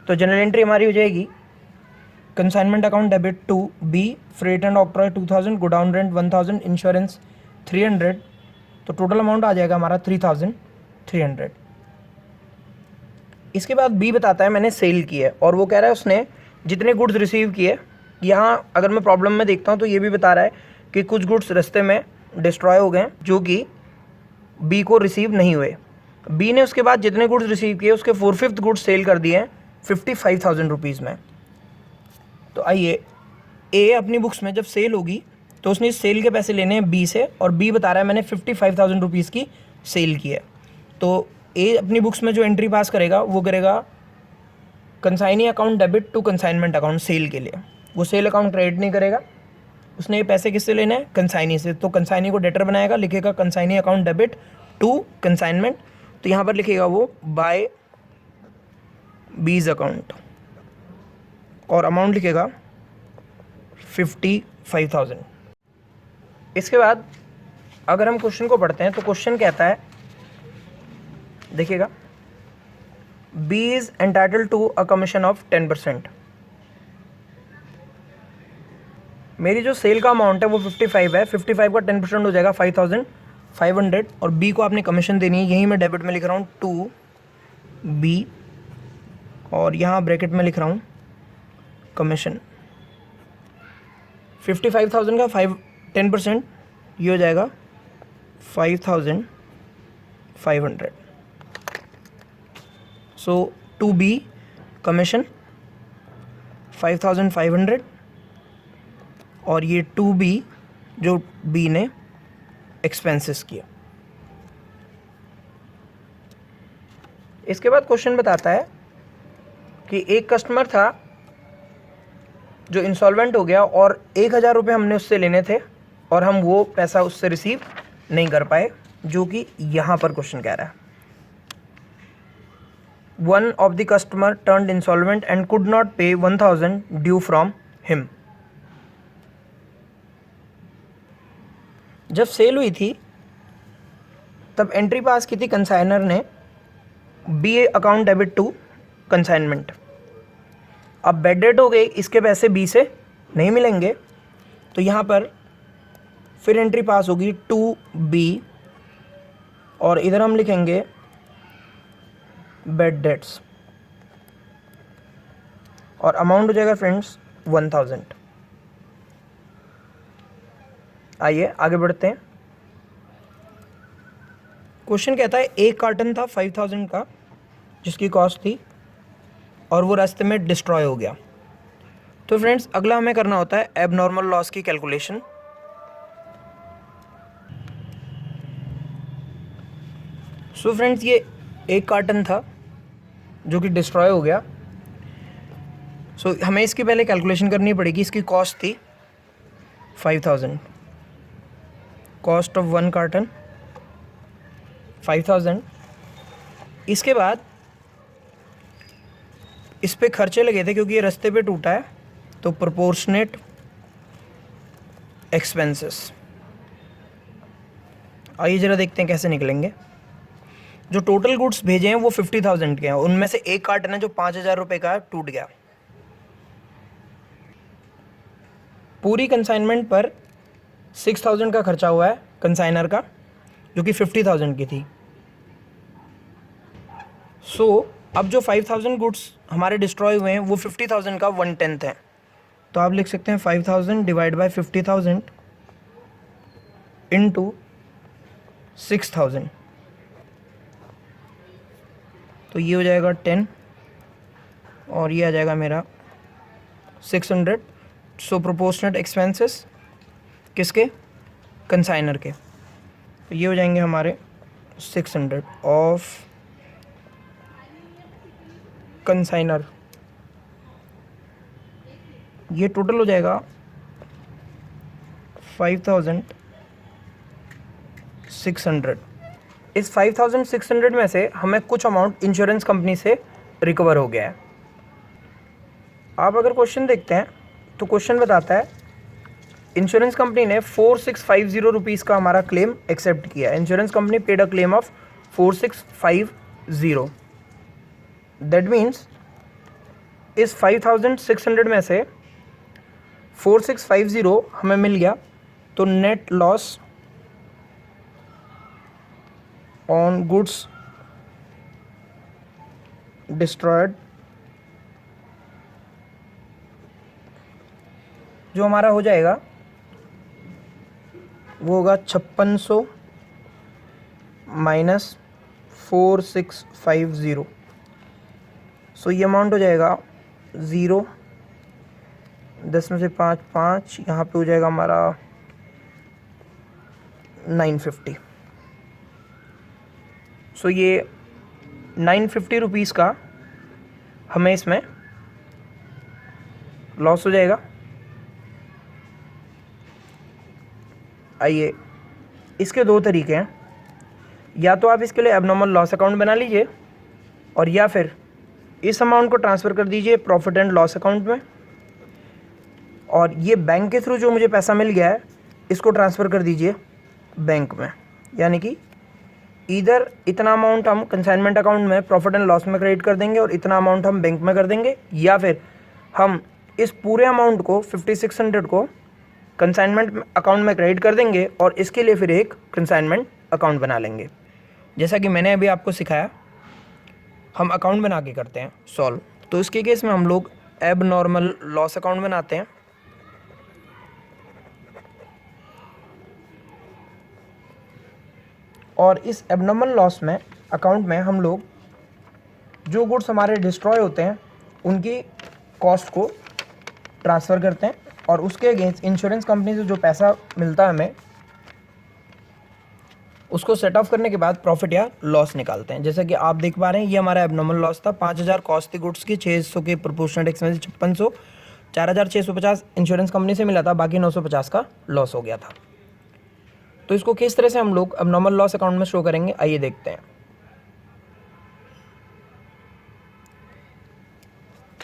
तो जनरल एंट्री हमारी हो जाएगी consignment account debit to B, freight and octroi 2000, godown rent 1000, insurance 300। तो टोटल अमाउंट आ जाएगा हमारा 3300। इसके बाद बी बताता है मैंने सेल की है और वो कह रहा है उसने जितने गुड्स रिसीव किए। यहाँ अगर मैं प्रॉब्लम में देखता हूँ तो ये भी बता रहा है कि कुछ गुड्स रास्ते में डिस्ट्रॉय हो गए जो कि बी को रिसीव नहीं हुए। बी ने उसके बाद जितने गुड्स रिसीव किए उसके 4/5 गुड्स सेल कर दिए हैं 55,000 रुपीज़ में। तो आइए ए अपनी बुक्स में जब सेल होगी तो उसने इस सेल के पैसे लेने हैं बी से और बी बता रहा है मैंने 55,000 रुपीज़ की सेल की है। तो ए अपनी बुक्स में जो एंट्री पास करेगा वो करेगा consignee account debit to consignment account sale के लिए। वो सेल अकाउंट क्रेडिट नहीं करेगा, उसने ये पैसे किससे लेने हैं? कंसाइनी से। तो कंसाइनी को डेटर बनाएगा, लिखेगा consignee account debit to consignment. तो यहाँ पर लिखेगा वो बाय बीज अकाउंट और अमाउंट लिखेगा 55,000। इसके बाद अगर हम क्वेश्चन को पढ़ते हैं तो क्वेश्चन कहता है, देखिएगा, B is entitled to a commission of 10%। मेरी जो सेल का अमाउंट है वो 55 है, 55 का 10% हो जाएगा 5,500 और बी को आपने कमीशन देनी है। यही मैं डेबिट में लिख रहा हूँ टू बी और यहाँ ब्रैकेट में लिख रहा हूँ कमीशन। 55,000 का 10% ये हो जाएगा 5,500। सो टू बी कमीशन 5,500 और ये टू बी जो बी ने एक्सपेंसेस किया। इसके बाद क्वेश्चन बताता है कि एक कस्टमर था जो इंसॉल्वेंट हो गया और 1,000 रुपये हमने उससे लेने थे और हम वो पैसा उससे रिसीव नहीं कर पाए, जो कि यहाँ पर क्वेश्चन कह रहा है। One of the customer turned insolvent and could not pay 1,000 due from him. जब सेल हुई थी तब एंट्री पास की थी कंसाइनर ने B account debit to consignment. अब बैड डेट हो गई, इसके पैसे बी से नहीं मिलेंगे, तो यहाँ पर फिर एंट्री पास होगी टू बी और इधर हम लिखेंगे बैड डेट्स और अमाउंट हो जाएगा फ्रेंड्स 1,000। आइए आगे बढ़ते हैं। क्वेश्चन कहता है एक कार्टन था 5,000 का जिसकी कॉस्ट थी और वो रास्ते में डिस्ट्रॉय हो गया। तो फ्रेंड्स अगला हमें करना होता है एबनॉर्मल लॉस की कैलकुलेशन। सो फ्रेंड्स ये एक कार्टन था जो कि डिस्ट्रॉय हो गया। सो हमें इसकी पहले कैलकुलेशन करनी पड़ेगी। इसकी कॉस्ट थी 5,000, कॉस्ट ऑफ वन कार्टन 5,000। इसके बाद इस पे खर्चे लगे थे क्योंकि ये रास्ते पे टूटा है, तो प्रोपोर्शनेट एक्सपेंसेस। आइए ज़रा देखते हैं कैसे निकलेंगे। जो टोटल गुड्स भेजे हैं वो 50,000 के हैं, उनमें से एक कार्टन है जो 5,000 रुपये का टूट गया। पूरी कंसाइनमेंट पर 6,000 का खर्चा हुआ है कंसाइनर का, जो कि 50,000 की थी। सो अब जो 5000 गुड्स हमारे डिस्ट्रॉय हुए हैं वो 50,000 का 1/10 है, तो आप लिख सकते हैं 5000 डिवाइड बाय 50,000 इंटू 6000, तो ये हो जाएगा 10 और ये आ जाएगा मेरा 600। सो प्रोपोर्शनेट एक्सपेंसेस किसके, कंसाइनर के, तो ये हो जाएंगे हमारे 600 ऑफ कंसाइनर। ये टोटल हो जाएगा 5600। इस 5600 में से हमें कुछ अमाउंट इंश्योरेंस कंपनी से रिकवर हो गया है। आप अगर क्वेश्चन देखते हैं तो क्वेश्चन बताता है इंश्योरेंस कंपनी ने 4650 रुपीज़ का हमारा क्लेम एक्सेप्ट किया है। Insurance company paid a claim of 4650। That means इस 5600 में से 4650 हमें मिल गया, तो net loss on goods destroyed जो हमारा हो जाएगा वो होगा 5600 माइनस 4650। सो ये अमाउंट हो जाएगा 0, 10 में से 5 5, यहाँ पे हो जाएगा हमारा 950। सो ये 950 रुपीज़ का हमें इसमें लॉस हो जाएगा। आइए, इसके दो तरीके हैं, या तो आप इसके लिए एबनॉर्मल लॉस अकाउंट बना लीजिए और या फिर इस अमाउंट को ट्रांसफ़र कर दीजिए प्रॉफिट एंड लॉस अकाउंट में, और ये बैंक के थ्रू जो मुझे पैसा मिल गया है इसको ट्रांसफ़र कर दीजिए बैंक में। यानी कि इधर इतना अमाउंट हम कंसाइनमेंट अकाउंट में प्रॉफिट एंड लॉस में क्रेडिट कर देंगे और इतना अमाउंट हम बैंक में कर देंगे, या फिर हम इस पूरे अमाउंट को 5600 को कंसाइनमेंट अकाउंट में क्रेडिट कर देंगे और इसके लिए फिर एक कंसाइनमेंट अकाउंट बना लेंगे। जैसा कि मैंने अभी आपको सिखाया, हम अकाउंट बना के करते हैं सॉल्व। तो इसके केस में हम लोग एब नॉर्मल लॉस अकाउंट बनाते हैं, और इस एबनॉर्मल लॉस में अकाउंट में हम लोग जो गुड्स हमारे डिस्ट्रॉय होते हैं उनकी कॉस्ट को ट्रांसफ़र करते हैं और उसके अगेंस्ट इंश्योरेंस कंपनी से जो पैसा मिलता है हमें उसको सेट ऑफ करने के बाद प्रॉफिट या लॉस निकालते हैं। जैसा कि आप देख पा रहे हैं ये हमारा एबनॉर्मल लॉस था। 5000 कॉस्ट थी गुड्स की, 600 के प्रोपोर्शनेट एक्सपेंस 5600, 4650 इंश्योरेंस कंपनी से मिला था, बाकी 950 का लॉस हो गया था। तो इसको किस तरह से हम लोग एबनॉर्मल लॉस अकाउंट में शो करेंगे, आइए देखते हैं।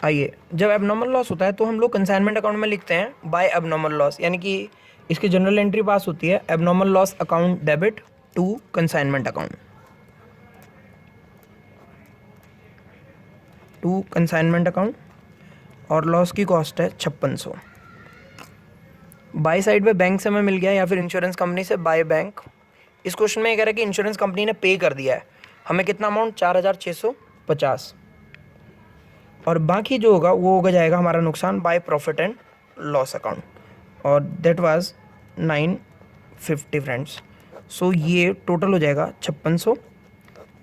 आइए, जब एबनॉर्मल लॉस होता है तो हम लोग कंसाइनमेंट अकाउंट में लिखते हैं बाय एबनॉर्मल लॉस, यानी कि इसकी जनरल एंट्री पास होती है abnormal loss account debit to consignment account, to consignment account, और लॉस की कॉस्ट है 5600। बाई साइड पे बैंक से हमें मिल गया या फिर इंश्योरेंस कंपनी से बाय बैंक। इस क्वेश्चन में ये कह रहा है कि इंश्योरेंस कंपनी ने पे कर दिया है हमें कितना अमाउंट, 4650, और बाकी जो होगा वो हो जाएगा हमारा नुकसान by profit and loss account, और दैट वाज 950 फ्रेंड्स। सो ये टोटल हो जाएगा 5600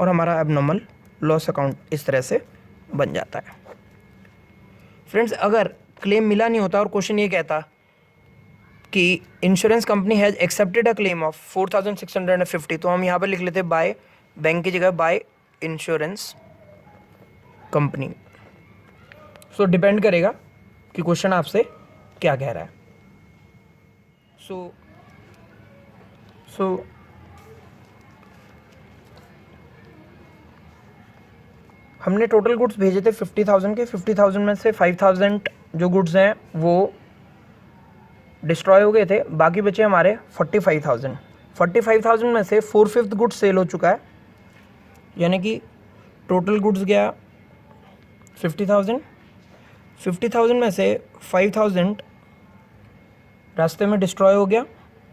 और हमारा एबनॉर्मल लॉस अकाउंट इस तरह से बन जाता है। फ्रेंड्स, अगर क्लेम मिला नहीं होता और क्वेश्चन ये कहता कि insurance company has accepted a claim of 4650, तो हम यहाँ पर लिख लेते बाय बैंक की जगह by insurance company. So depend करेगा कि क्वेश्चन आपसे क्या कह रहा है। सो हमने टोटल गुड्स भेजे थे 50,000 के। 50,000 में से 5,000 जो गुड्स हैं वो डिस्ट्रॉय हो गए थे, बाकी बचे हमारे 45,000। 45,000 में से 4/5 गुड्स सेल हो चुका है, यानी कि टोटल गुड्स गया 50,000। 50,000 में से 5,000 रास्ते में डिस्ट्रॉय हो गया।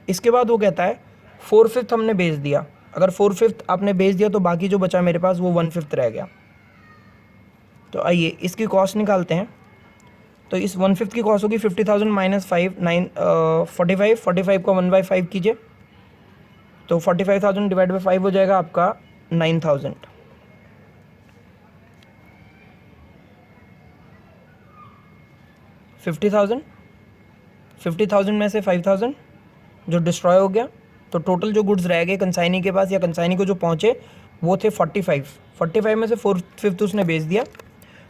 इसके बाद वो कहता है 4/5 हमने बेच दिया। अगर 4/5 आपने बेच दिया तो बाकी जो बचा मेरे पास वो 1/5 रह गया। तो आइए इसकी कॉस्ट निकालते हैं। तो इस 1/5 की कॉस्ट होगी 50,000 माइनस 5 9 45 45 को 1/5 कीजिए तो 45,000 डिवाइड बाई 5 हो जाएगा आपका 9,000। 50,000 में से 5,000 जो डिस्ट्रॉय हो गया, तो टोटल जो गुड्स रह गए कंसाइनी के पास या कंसाइनी को जो पहुँचे वो थे 45 में से 4/5 उसने बेच दिया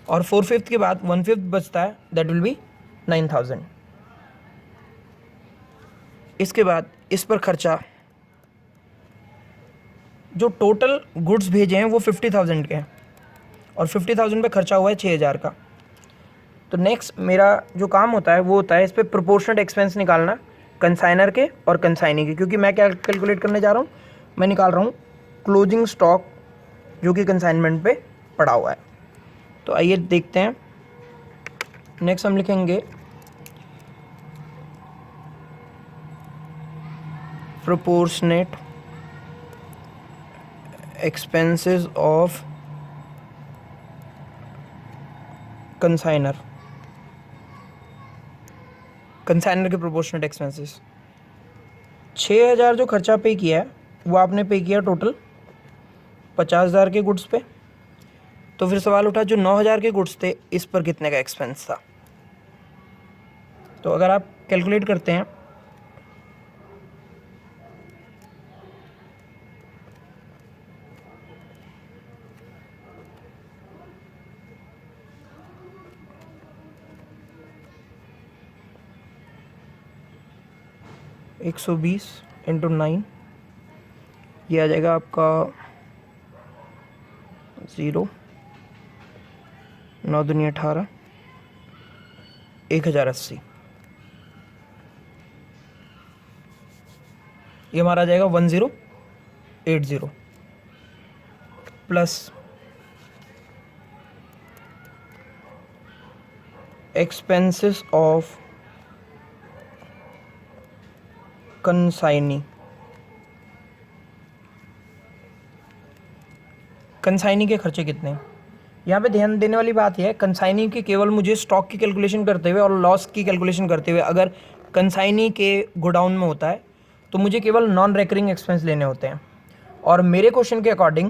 और 4/5 के बाद 1/5 बचता है, दैट विल बी 9,000। इसके बाद इस पर खर्चा, जो टोटल गुड्स भेजे हैं वो 50,000 के हैं और 50,000 पे खर्चा हुआ है 6,000 का। तो नेक्स्ट मेरा जो काम होता है वो होता है इस पर प्रोपोर्शनेट एक्सपेंस निकालना कंसाइनर के और कंसाइनी के। क्योंकि मैं क्या कैलकुलेट करने जा रहा हूँ, मैं निकाल रहा हूँ क्लोजिंग स्टॉक जो कि कंसाइनमेंट पे पड़ा हुआ है। तो आइए देखते हैं। नेक्स्ट हम लिखेंगे प्रोपोर्शनेट एक्सपेंसेस ऑफ कंसाइनर के प्रोपोर्शनेट एक्सपेंसेस। 6,000 जो खर्चा पे किया है वो आपने पे किया टोटल 50,000 के गुड्स पे। तो फिर सवाल उठा जो 9,000 के गुड्स थे इस पर कितने का एक्सपेंस था। तो अगर आप कैलकुलेट करते हैं एक 120 इंटू 9, ये आ जाएगा आपका 0 9 दूनी 18 1080। ये हमारा आ जाएगा 1080 प्लस एक्सपेंसेस ऑफ कंसाइनी के खर्चे कितने हैं। यहाँ पे ध्यान देने वाली बात यह है, कंसाइनी की केवल मुझे स्टॉक की कैलकुलेशन करते हुए और लॉस की कैलकुलेशन करते हुए, अगर कंसाइनी के गोडाउन में होता है तो मुझे केवल नॉन रेकरिंग एक्सपेंस लेने होते हैं। और मेरे क्वेश्चन के अकॉर्डिंग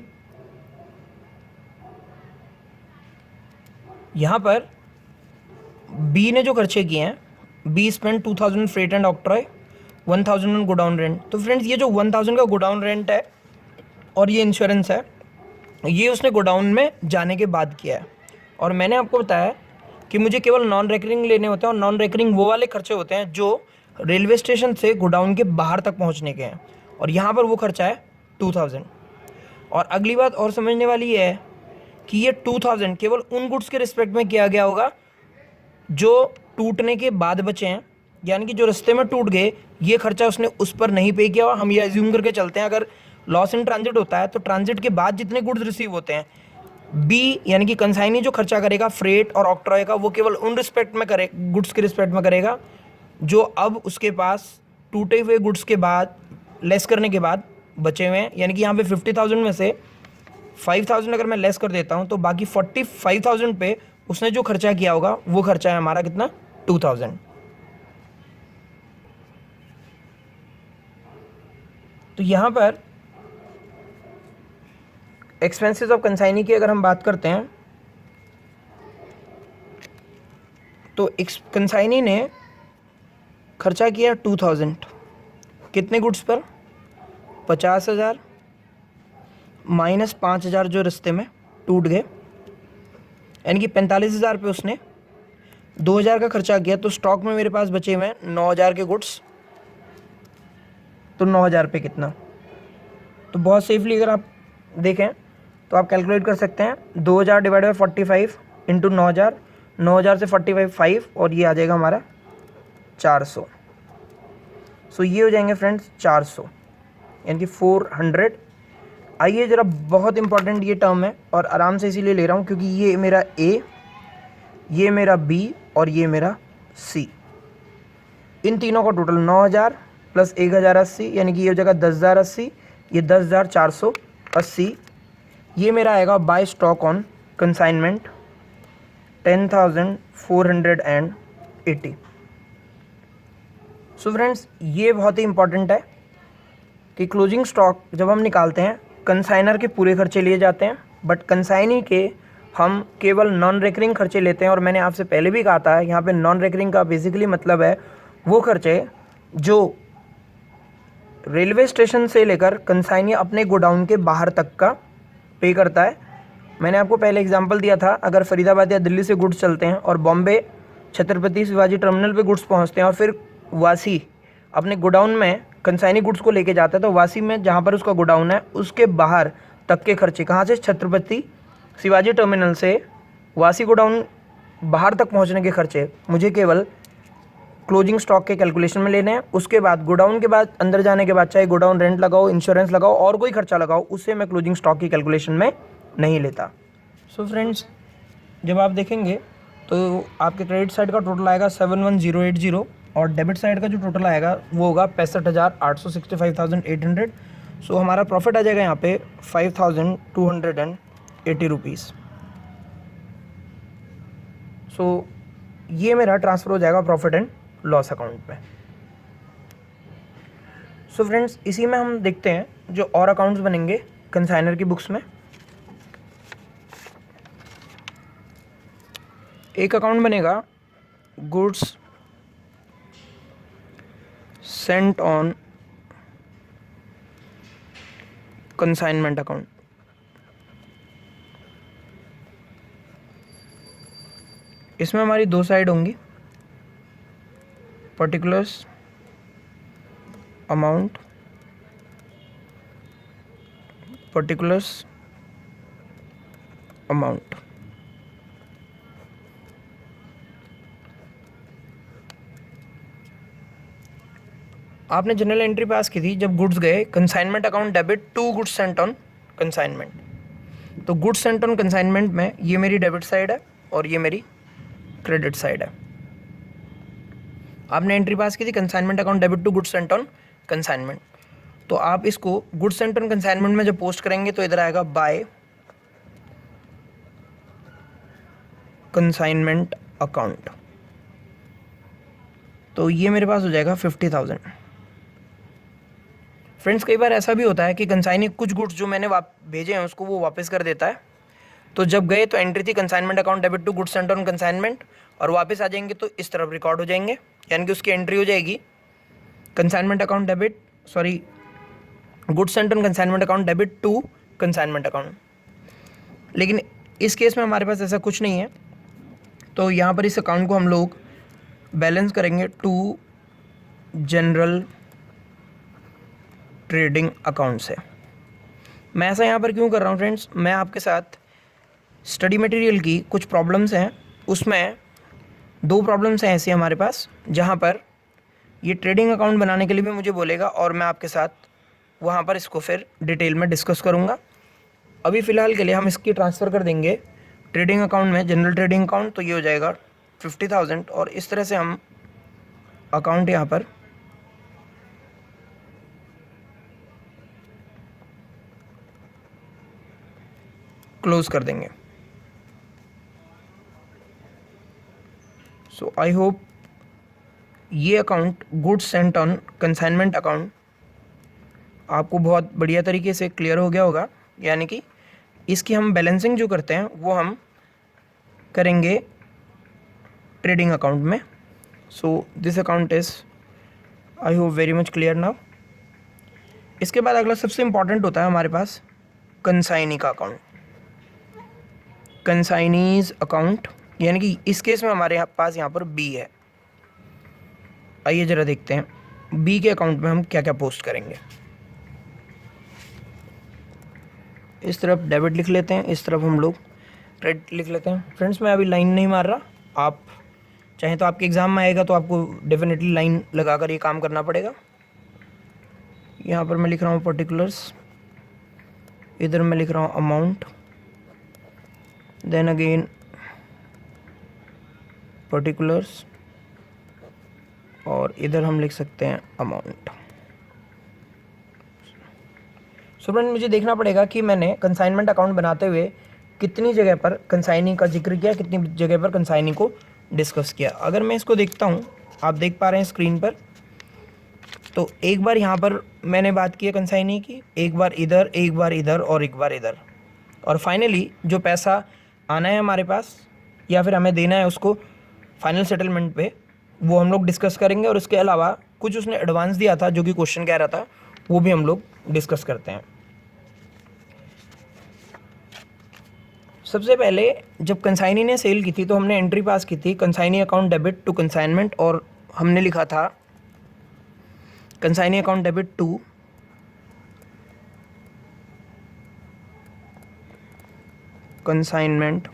यहाँ पर बी ने जो खर्चे किए हैं, be spend 2,000 freight and octroi, 1,000 on godown rent. तो फ्रेंड्स ये जो 1,000 का गोडाउन रेंट है और ये इंश्योरेंस है, ये उसने गोडाउन में जाने के बाद किया है। और मैंने आपको बताया कि मुझे केवल नॉन रेकरिंग लेने होते हैं और नॉन रेकरिंग वो वाले खर्चे होते हैं जो रेलवे स्टेशन से गोडाउन के बाहर तक पहुंचने के हैं। और यहाँ पर वो खर्चा है 2,000। और अगली बात और समझने वाली ये है कि ये 2,000 केवल उन गुड्स के रिस्पेक्ट में किया गया होगा जो टूटने के बाद बचे हैं, यानी कि जो रास्ते में टूट गए ये खर्चा उसने उस पर नहीं पे किया। और हम ये एज्यूम करके चलते हैं अगर लॉस इन ट्रांजिट होता है तो ट्रांजिट के बाद जितने गुड्स रिसीव होते हैं, बी यानी कि कंसाइनी जो खर्चा करेगा फ्रेट और ऑक्ट्रॉय का, वो केवल उन रिस्पेक्ट में करे, गुड्स के रिस्पेक्ट में करेगा जो अब उसके पास टूटे हुए गुड्स के बाद लेस करने के बाद बचे हुए हैं। यानी कि यहाँ पे 50,000 में से 5,000 अगर मैं लेस कर देता हूँ तो बाकी 45,000 पे उसने जो खर्चा किया होगा वो खर्चा है हमारा कितना, 2,000। तो यहाँ पर एक्सपेंसेस ऑफ कंसाइनी की अगर हम बात करते हैं तो कंसाइनी ने खर्चा किया 2,000 कितने गुड्स पर, 50,000 माइनस 5,000 जो रास्ते में टूट गए, यानी कि 45,000 पे उसने 2,000 का खर्चा किया। तो स्टॉक में मेरे पास बचे हुए हैं 9,000 के गुड्स। तो 9,000 पे कितना, तो बहुत सेफली अगर आप देखें तो आप कैलकुलेट कर सकते हैं 2,000 डिवाइड बाई 45 इंटू 9,000, 9,000 से 45 5 और ये आ जाएगा हमारा 400। सो ये हो जाएंगे फ्रेंड्स 400 यानी कि 400। आइए ज़रा, बहुत इंपॉर्टेंट ये टर्म है और आराम से इसीलिए ले रहा हूँ क्योंकि ये मेरा ए, ये मेरा बी और ये मेरा सी, इन तीनों का टोटल 9,000 प्लस 1,080 यानी कि ये हो जाएगा 10,080, ये 10,480। ये मेरा आएगा by stock on consignment 10,480। So friends, ये बहुत ही इंपॉर्टेंट है कि क्लोजिंग स्टॉक जब हम निकालते हैं कंसाइनर के पूरे खर्चे लिए जाते हैं, बट कंसाइनी के हम केवल नॉन रेकरिंग खर्चे लेते हैं। और मैंने आपसे पहले भी कहा था, यहाँ पे नॉन रेकरिंग का बेसिकली मतलब है वो खर्चे जो रेलवे स्टेशन से लेकर कंसाइनी अपने गोडाउन के बाहर तक का पे करता है। मैंने आपको पहले एग्जांपल दिया था, अगर फरीदाबाद या दिल्ली से गुड्स चलते हैं और बॉम्बे छत्रपति शिवाजी टर्मिनल पे गुड्स पहुंचते हैं और फिर वासी अपने गोडाउन में कंसाइनी गुड्स को लेके जाता है, तो वासी में जहां पर उसका गोडाउन है उसके बाहर तक के खर्चे, कहाँ से, छत्रपति शिवाजी टर्मिनल से वासी गोडाउन बाहर तक पहुँचने के खर्चे मुझे केवल क्लोजिंग स्टॉक के कैलकुलेशन में लेने हैं। उसके बाद गोडाउन के बाद अंदर जाने के बाद चाहे गोडाउन रेंट लगाओ, इंश्योरेंस लगाओ और कोई खर्चा लगाओ, उससे मैं क्लोजिंग स्टॉक की कैलकुलेशन में नहीं लेता। सो फ्रेंड्स, जब आप देखेंगे तो आपके क्रेडिट साइड का टोटल आएगा 71080 और डेबिट साइड का जो टोटल आएगा वो होगा 65,865,800। सो हमारा प्रॉफिट आ जाएगा यहाँ पे 5,280 रुपीज़। सो ये मेरा ट्रांसफ़र हो जाएगा प्रॉफिट एंड लॉस अकाउंट में। सो फ्रेंड्स, इसी में हम देखते हैं जो और अकाउंट्स बनेंगे कंसाइनर की बुक्स में। एक अकाउंट बनेगा goods sent on consignment account. इसमें हमारी दो साइड होंगी, पर्टिकुलर्स अमाउंट, पर्टिकुलर्स अमाउंट। आपने जनरल एंट्री पास की थी जब गुड्स गए consignment account debit to goods sent on consignment. तो गुड्स सेंट ऑन कंसाइनमेंट में ये मेरी डेबिट साइड है और ये मेरी क्रेडिट साइड है। आपने एंट्री पास की थी consignment account debit to goods sent on consignment. तो आप इसको गुड्स सेंट ऑन कंसाइनमेंट में जब पोस्ट करेंगे तो इधर आएगा बाय कंसाइनमेंट अकाउंट। तो ये मेरे पास हो जाएगा 50,000। फ्रेंड्स, कई बार ऐसा भी होता है कि कंसाइनी कुछ गुड्स जो मैंने भेजे हैं उसको वो वापस कर देता है। तो जब गए तो एंट्री थी consignment account debit to goods sent on consignment, और वापस आ जाएंगे तो इस तरफ रिकॉर्ड हो जाएंगे, यानी कि उसकी एंट्री हो जाएगी consignment account debit goods sent on consignment account debit to consignment account. लेकिन इस केस में हमारे पास ऐसा कुछ नहीं है, तो यहाँ पर इस अकाउंट को हम लोग बैलेंस करेंगे टू जनरल ट्रेडिंग अकाउंट से। मैं ऐसा यहाँ पर क्यों कर रहा हूँ फ्रेंड्स, मैं आपके साथ स्टडी मटेरियल की कुछ प्रॉब्लम्स हैं, उसमें दो प्रॉब्लम्स हैं ऐसी हमारे पास जहाँ पर ये ट्रेडिंग अकाउंट बनाने के लिए भी मुझे बोलेगा और मैं आपके साथ वहाँ पर इसको फिर डिटेल में डिस्कस करूँगा। अभी फ़िलहाल के लिए हम इसकी ट्रांसफ़र कर देंगे ट्रेडिंग अकाउंट में, जनरल ट्रेडिंग अकाउंट। तो ये हो जाएगा 50,000 और इस तरह से हम अकाउंट यहाँ पर क्लोज कर देंगे। सो आई होप ये account goods sent on consignment account आपको बहुत बढ़िया तरीके से क्लियर हो गया होगा, यानी कि इसकी हम बैलेंसिंग जो करते हैं वो हम करेंगे ट्रेडिंग अकाउंट में। So this account is I hope very much clear now. इसके बाद अगला सबसे इम्पॉर्टेंट होता है हमारे पास कंसाइनी का अकाउंट, कंसाइनीज अकाउंट, यानी कि इस केस में हमारे पास यहाँ पर बी है। आइए ज़रा देखते हैं बी के अकाउंट में हम क्या क्या पोस्ट करेंगे। इस तरफ डेबिट लिख लेते हैं, इस तरफ हम लोग क्रेडिट लिख लेते हैं। फ्रेंड्स, मैं अभी लाइन नहीं मार रहा, आप चाहें तो आपके एग्ज़ाम में आएगा तो आपको डेफिनेटली लाइन लगाकर ये काम करना पड़ेगा। यहाँ पर मैं लिख रहा हूँ पर्टिकुलर्स, इधर मैं लिख रहा हूँ अमाउंट, देन अगेन पर्टिकुलर्स, और इधर हम लिख सकते हैं अमाउंट। सो फ्रेंड, मुझे देखना पड़ेगा कि मैंने कंसाइनमेंट अकाउंट बनाते हुए कितनी जगह पर कंसाइनी का जिक्र किया, कितनी जगह पर कंसाइनी को डिस्कस किया। अगर मैं इसको देखता हूँ, आप देख पा रहे हैं स्क्रीन पर, तो एक बार यहाँ पर मैंने बात की है कंसाइनी की, एक बार इधर, एक बार इधर और एक बार इधर, और फाइनली जो पैसा आना है हमारे पास या फिर हमें देना है उसको फाइनल सेटलमेंट पे, वो हम लोग डिस्कस करेंगे। और इसके अलावा कुछ उसने एडवांस दिया था जो कि क्वेश्चन कह रहा था, वो भी हम लोग डिस्कस करते हैं। सबसे पहले जब कंसाइनी ने सेल की थी तो हमने एंट्री पास की थी consignee account debit to consignment, और हमने लिखा था consignee account debit to consignment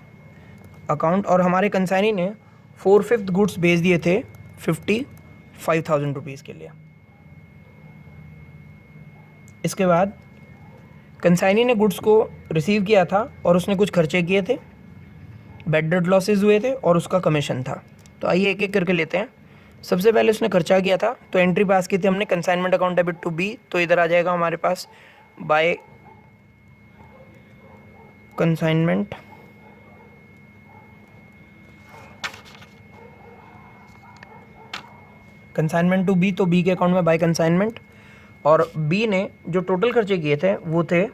account, और हमारे कंसाइनी ने 4/5 गुड्स भेज दिए थे 55,000 रुपीज़ के लिए। इसके बाद कंसाइनी ने गुड्स को रिसीव किया था और उसने कुछ खर्चे किए थे, बैड डेट लॉसेज हुए थे और उसका कमीशन था। तो आइए एक एक करके लेते हैं। सबसे पहले उसने खर्चा किया था, तो एंट्री पास की थी हमने consignment account debit to B, तो इधर आ जाएगा हमारे पास बाय कंसाइनमेंट टू बी, तो बी के अकाउंट में बाय कंसाइनमेंट। और बी ने जो टोटल खर्चे किए थे वो थे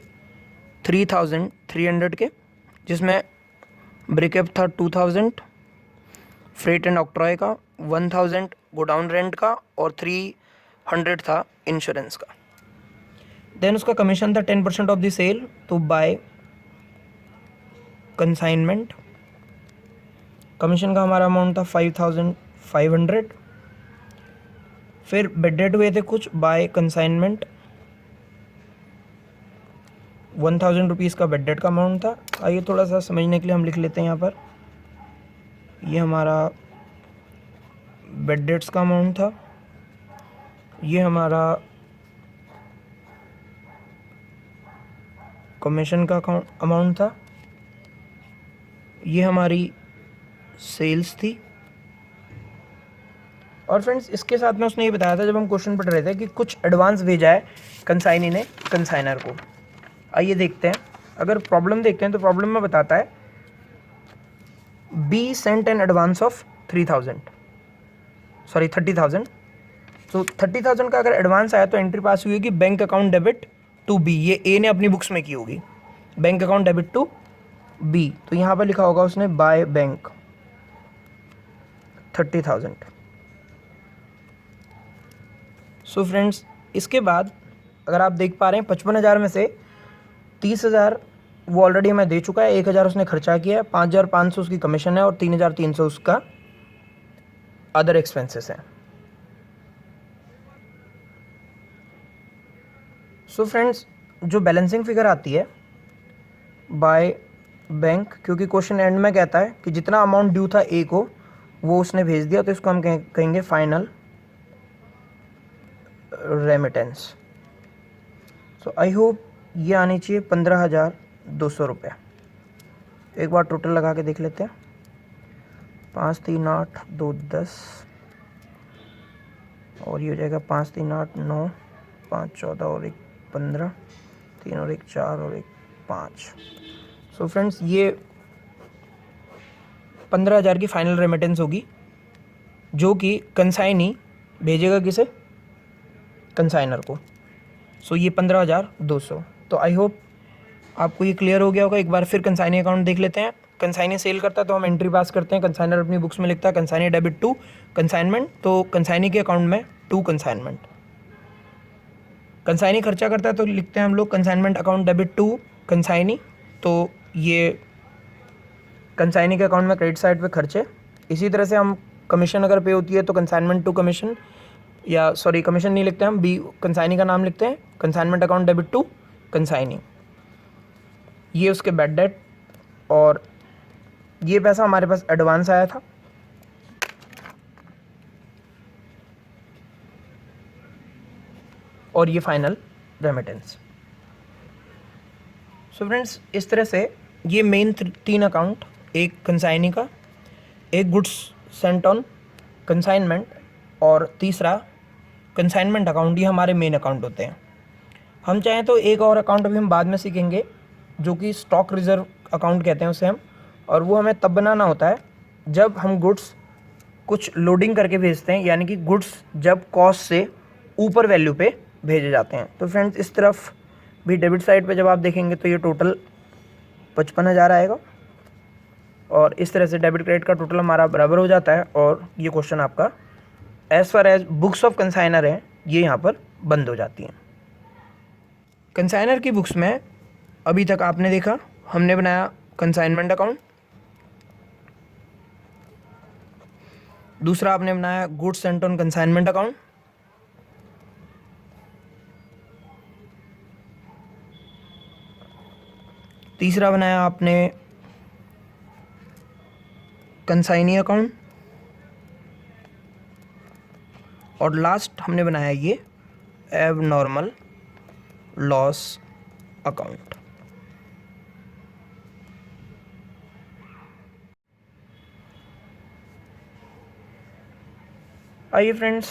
3,300 के, जिसमें ब्रेकअप था 2,000, फ्रेट एंड ऑक्ट्रॉय का 1,000, गोडाउन रेंट का और 300 था इंश्योरेंस का। देन उसका कमीशन था 10% ऑफ द सेल, तो बाय कंसाइनमेंट कमीशन का हमारा अमाउंट था 5,500। फिर बेड डेट हुए थे कुछ, बाय कंसाइनमेंट 1,000 रुपीज़ का बेड डेट का अमाउंट था। आइए थोड़ा सा समझने के लिए हम लिख लेते हैं यहाँ पर, ये हमारा बेड डेट्स का अमाउंट था, ये हमारा कमीशन का अमाउंट था, ये हमारी सेल्स थी। और फ्रेंड्स इसके साथ में उसने ये बताया था जब हम क्वेश्चन पढ़ रहे थे कि कुछ एडवांस भेजा है कंसाइनी ने कंसाइनर को। आइए देखते हैं, अगर प्रॉब्लम देखते हैं तो प्रॉब्लम में बताता है be sent an advance of 30,000। तो 30,000 का अगर एडवांस आया तो एंट्री पास हुई होगी bank account debit to B, ये ए ने अपनी बुक्स में की होगी, bank account debit to B. तो यहाँ पर लिखा होगा उसने बाय बैंक 30,000। सो फ्रेंड्स इसके बाद अगर आप देख पा रहे हैं 55,000 में से 30,000 वो ऑलरेडी हमें दे चुका है, 1,000 उसने खर्चा किया है, 5,500 उसकी कमीशन है और 3,300 उसका अदर एक्सपेंसेस हैं। सो फ्रेंड्स जो बैलेंसिंग फिगर आती है बाय बैंक, क्योंकि क्वेश्चन एंड में कहता है कि जितना अमाउंट ड्यू था ए को वो उसने भेज दिया, तो इसको हम कहेंगे final remittance. So I hope ये आनी चाहिए 15,200 रुपये। एक बार टोटल लगा के देख लेते हैं, 5 3 8 2 10 और ये हो जाएगा 5 3 8 9 5 14 और 1 15, 3 और 1 4 और 1 5। सो फ्रेंड्स ये 15,000 की फाइनल रेमिटेंस होगी जो कि कंसाइनी भेजेगा किसे, कंसाइनर को। सो ये 15,200। तो आई होप आपको ये क्लियर हो गया होगा। एक बार फिर कंसाइनी अकाउंट देख लेते हैं। कंसाइनी सेल करता है तो हम एंट्री पास करते हैं, कंसाइनर अपनी बुक्स में लिखता है कंसाइनी डेबिट टू कंसाइनमेंट, तो कंसाइनी के अकाउंट में टू कंसाइनमेंट। कंसाइनी खर्चा करता है तो लिखते हैं हम लोग consignment account debit to consignee, तो ये कंसाइनी के अकाउंट में क्रेडिट साइड पे खर्चे। इसी तरह से हम कमीशन अगर पे होती है तो कंसाइनमेंट टू कमीशन, या सॉरी कमीशन नहीं लिखते हम, बी कंसाइनी का नाम लिखते हैं consignment account debit to consignee. ये उसके बैड डेट, और ये पैसा हमारे पास एडवांस आया था, और ये फाइनल रेमिटेंस। सो फ्रेंड्स इस तरह से ये मेन 3 अकाउंट, एक कंसाइनी का, एक गुड्स सेंट ऑन कंसाइनमेंट और तीसरा कंसाइनमेंट अकाउंट, ये हमारे मेन अकाउंट होते हैं। हम चाहें तो एक और अकाउंट अभी हम बाद में सीखेंगे जो कि स्टॉक रिजर्व अकाउंट कहते हैं उसे हम, और वो हमें तब बनाना होता है जब हम गुड्स कुछ लोडिंग करके भेजते हैं, यानी कि गुड्स जब कॉस्ट से ऊपर वैल्यू पे भेजे जाते हैं। तो फ्रेंड्स इस तरफ भी डेबिट साइड पे जब आप देखेंगे तो ये टोटल 55,000 आएगा, और इस तरह से डेबिट क्रेडिट का टोटल हमारा बराबर हो जाता है, और ये क्वेश्चन आपका as far as books of consignor है ये यहाँ पर बंद हो जाती हैं। कंसाइनर की बुक्स में अभी तक आपने देखा हमने बनाया कंसाइनमेंट अकाउंट, दूसरा आपने बनाया goods sent on consignment account, तीसरा बनाया आपने कंसाइनी अकाउंट, और लास्ट हमने बनाया ये एबनॉर्मल लॉस अकाउंट। आइए फ्रेंड्स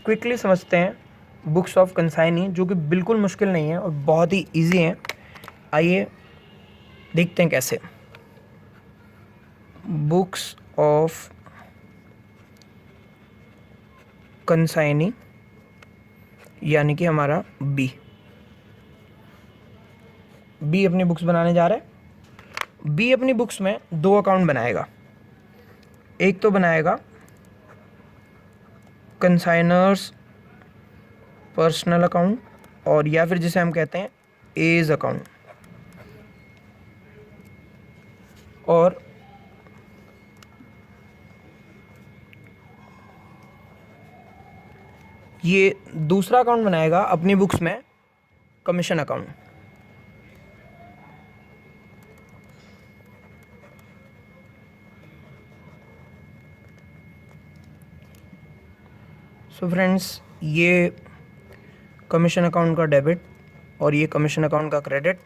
क्विकली समझते हैं बुक्स ऑफ कंसाइनी, जो कि बिल्कुल मुश्किल नहीं है और बहुत ही इजी है। आइए देखते हैं कैसे। बुक्स ऑफ कंसाइनी यानी कि हमारा बी अपनी बुक्स बनाने जा रहा है। बी अपनी बुक्स में 2 अकाउंट बनाएगा, एक तो बनाएगा कंसाइनर्स पर्सनल अकाउंट, और या फिर जिसे हम कहते हैं एज अकाउंट, और ये दूसरा अकाउंट बनाएगा अपनी बुक्स में कमीशन अकाउंट। सो फ्रेंड्स ये कमीशन अकाउंट का डेबिट और ये कमीशन अकाउंट का क्रेडिट,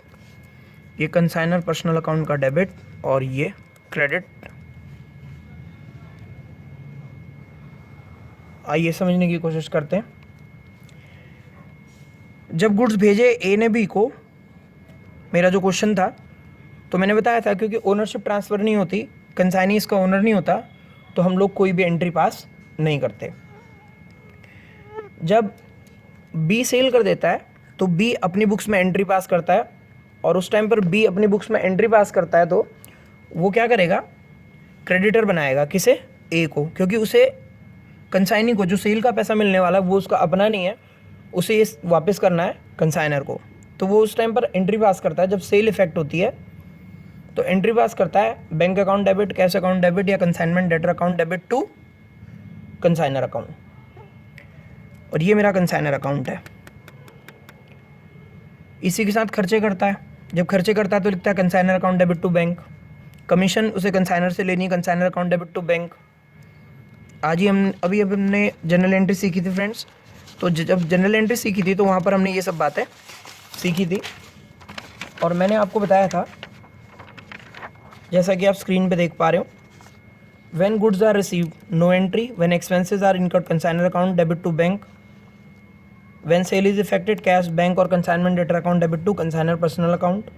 ये कंसाइनर पर्सनल अकाउंट का डेबिट और ये क्रेडिट। आइए समझने की कोशिश करते हैं। जब गुड्स भेजे ए ने बी को, मेरा जो क्वेश्चन था तो मैंने बताया था क्योंकि ओनरशिप ट्रांसफ़र नहीं होती, कंसाइनी इसका ओनर नहीं होता, तो हम लोग कोई भी एंट्री पास नहीं करते। जब बी सेल कर देता है तो बी अपनी बुक्स में एंट्री पास करता है, और उस टाइम पर बी अपनी बुक्स में एंट्री पास करता है तो वो क्या करेगा, क्रेडिटर बनाएगा किसे, ए को, क्योंकि उसे कंसाइनी को जो सेल का पैसा मिलने वाला है वो उसका अपना नहीं है, उसे ये वापस करना है कंसाइनर को। तो वो उस टाइम पर एंट्री पास करता है जब सेल इफेक्ट होती है, तो एंट्री पास करता है bank account debit, cash account debit या consignment debtor account debit to consignor account. और ये मेरा कंसाइनर अकाउंट है। इसी के साथ खर्चे करता है, जब खर्चे करता है तो लिखता है consignor account debit to bank. Commission उसे कंसाइनर से लेनी है, consignor account debit to bank. आज ही अभी हमने जनरल एंट्री सीखी थी फ्रेंड्स, तो जब जनरल एंट्री सीखी थी तो वहाँ पर हमने ये सब बातें सीखी थी, और मैंने आपको बताया था जैसा कि आप स्क्रीन पे देख पा रहे हो, when goods are received no entry, when expenses are incurred consignor account debit to bank, when sale is effected cash bank और consignment debtor account debit to consignor personal account,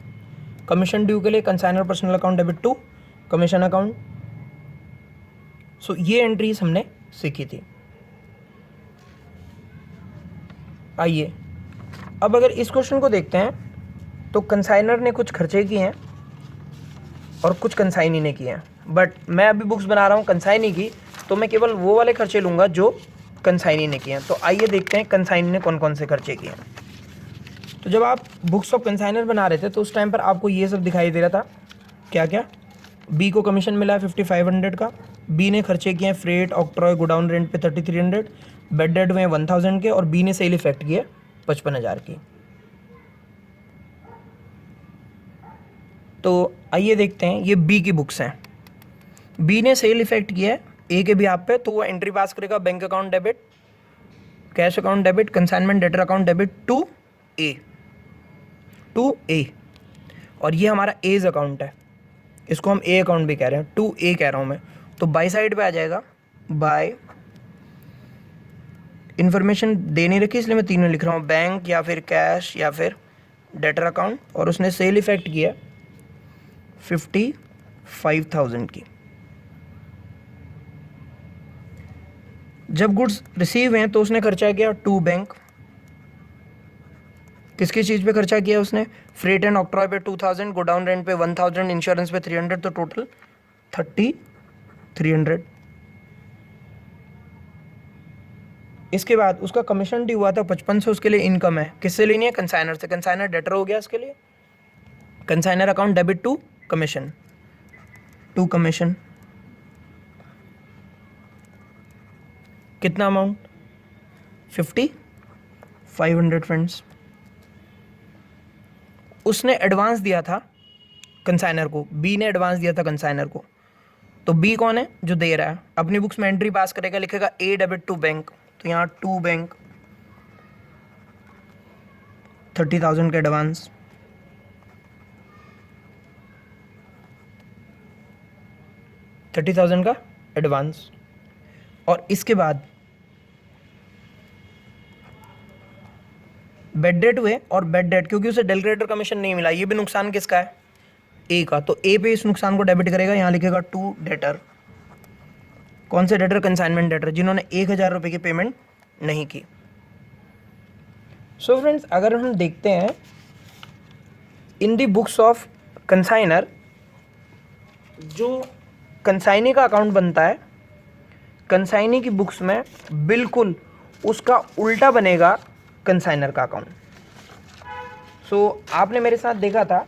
commission due के लिए consignor personal account debit to commission account. So ये entries हमने सीखी थी। आइए अब अगर इस क्वेश्चन को देखते हैं तो कंसाइनर ने कुछ खर्चे किए हैं और कुछ कंसाइनी ने किए हैं, बट मैं अभी बुक्स बना रहा हूँ कंसाइनी की, तो मैं केवल वो वाले खर्चे लूँगा जो कंसाइनी ने किए हैं। तो आइए देखते हैं कंसाइनी ने कौन कौन से खर्चे किए हैं। तो जब आप बुक्स ऑफ कंसाइनर बना रहे थे तो उस टाइम पर आपको ये सब दिखाई दे रहा था, क्या क्या, बी को कमीशन मिला है 5500 का, बी ने खर्चे किए हैं फ्रेट ऑक्ट्रॉय गोडाउन रेंट पे 3300, बेड डेड हुए 1000 के, और बी ने सेल इफेक्ट किए 55,000 की। तो आइए देखते हैं, ये बी की बुक्स हैं। बी ने सेल इफेक्ट किया है ए के भी आप पे, तो वो एंट्री पास करेगा bank account debit, cash account debit, consignment debtor account debit to A, और ये हमारा एज अकाउंट है, इसको हम ए अकाउंट भी कह रहे हैं, टू ए कह रहा हूँ मैं। तो बाई साइड पे आ जाएगा, बाय इन्फॉर्मेशन दे नहीं रखी इसलिए मैं तीनों लिख रहा हूँ, बैंक या फिर कैश या फिर डेटर अकाउंट, और उसने सेल इफेक्ट किया 55,000 की। जब गुड्स रिसीव हैं तो उसने खर्चा किया टू बैंक। किसकी चीज़ पे खर्चा किया उसने? फ्रेट एंड ऑक्ट्रॉय पे 2000, गोडाउन रेंट पे 1000, इंश्योरेंस पे 300, तो टोटल 3300। इसके बाद उसका कमीशन ड्यू हुआ था 5500, उसके लिए इनकम है। किससे लेनी है? कंसाइनर से। कंसाइनर डेटर हो गया इसके लिए। Consignor account debit to commission, to commission. कितना अमाउंट? 5500 फ्रेंड्स। उसने एडवांस दिया था कंसाइनर को, बी ने एडवांस दिया था कंसाइनर को। तो बी कौन है? जो दे रहा है। अपनी बुक्स में एंट्री पास करेगा, लिखेगा ए डेबिट टू बैंक, तो यहाँ टू बैंक 30,000 का एडवांस। $30,000 का एडवांस। और इसके बाद बेड डेट हुए, और बेड डेट क्योंकि उसे डेल क्रेडिटर कमीशन नहीं मिला, ये भी नुकसान किसका है? ए का। तो ए पे इस नुकसान को डेबिट करेगा, यहाँ लिखेगा टू डेटर। कौन से डेटर? कंसाइनमेंट डेटर, जिन्होंने 1,000 रुपये की पेमेंट नहीं की। सो फ्रेंड्स, अगर हम देखते हैं इन दी बुक्स ऑफ कंसाइनर, जो कंसाइनी का अकाउंट बनता है, कंसाइनी की बुक्स में बिल्कुल उसका उल्टा बनेगा कंसाइनर का अकाउंट। सो आपने मेरे साथ देखा था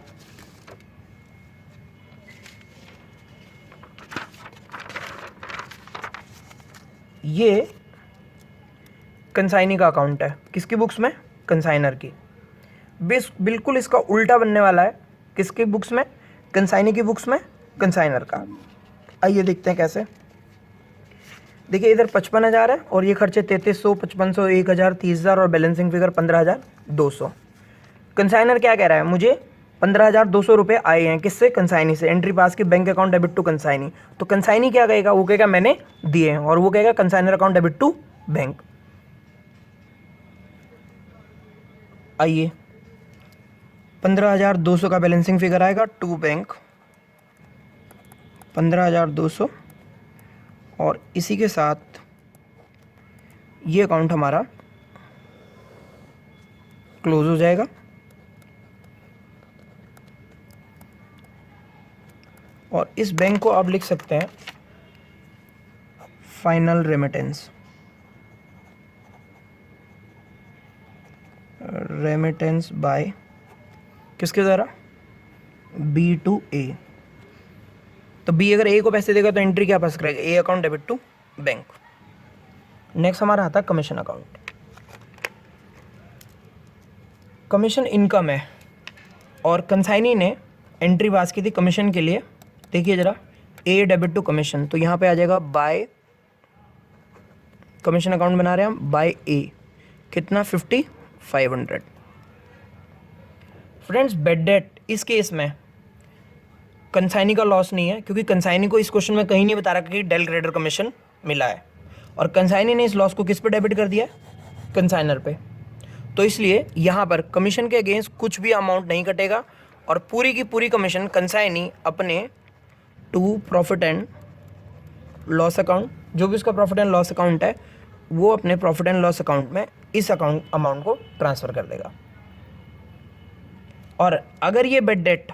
ये कंसाइनी का अकाउंट है। किसकी बुक्स में? कंसाइनर की। बिल्कुल इसका उल्टा बनने वाला है। किसकी बुक्स में? कंसाइनी की बुक्स में कंसाइनर का। आइए देखते हैं कैसे। देखिए, इधर 55,000 है और ये खर्चे 3300, 5500, 1000, 30,000 और बैलेंसिंग फिगर 15,200। कंसाइनर क्या कह रहा है? मुझे 15,200 रुपये आए हैं। किससे? कंसाइनी से। एंट्री पास की bank account debit to consignee. तो कंसाइनी क्या कहेगा? वो कहेगा मैंने दिए हैं, और वो कहेगा consignor account debit to bank. आइए, 15,200 का बैलेंसिंग फिगर आएगा टू बैंक, 15,200, और इसी के साथ ये अकाउंट हमारा क्लोज हो जाएगा। और इस बैंक को आप लिख सकते हैं फाइनल रेमिटेंस। रेमिटेंस बाय किसके द्वारा? बी टू ए। तो बी अगर ए को पैसे देगा तो एंट्री क्या पास करेगा? A account debit to bank. Next हमारा आता है कमीशन अकाउंट। कमीशन इनकम है और कंसाइनी ने एंट्री पास की थी कमीशन के लिए। देखिए जरा, ए डेबिट टू कमीशन, तो यहाँ पे आ जाएगा बाय, कमीशन अकाउंट बना रहे हैं हम, बाय ए। कितना? 5500। फ्रेंड्स, बेड डेट इस केस में कंसाइनी का लॉस नहीं है, क्योंकि कंसाइनी को इस क्वेश्चन में कहीं नहीं बता रहा कि डेल क्रेडिटर कमीशन मिला है, और कंसाइनी ने इस लॉस को किस पे डेबिट कर दिया? कंसाइनर पे। तो इसलिए यहाँ पर कमीशन के अगेंस्ट कुछ भी अमाउंट नहीं कटेगा, और पूरी की पूरी कमीशन कंसाइनी अपने to profit and loss account, जो भी उसका प्रॉफिट एंड लॉस अकाउंट है, वो अपने प्रॉफिट एंड लॉस अकाउंट में इस अमाउंट को ट्रांसफ़र कर देगा। और अगर ये bad debt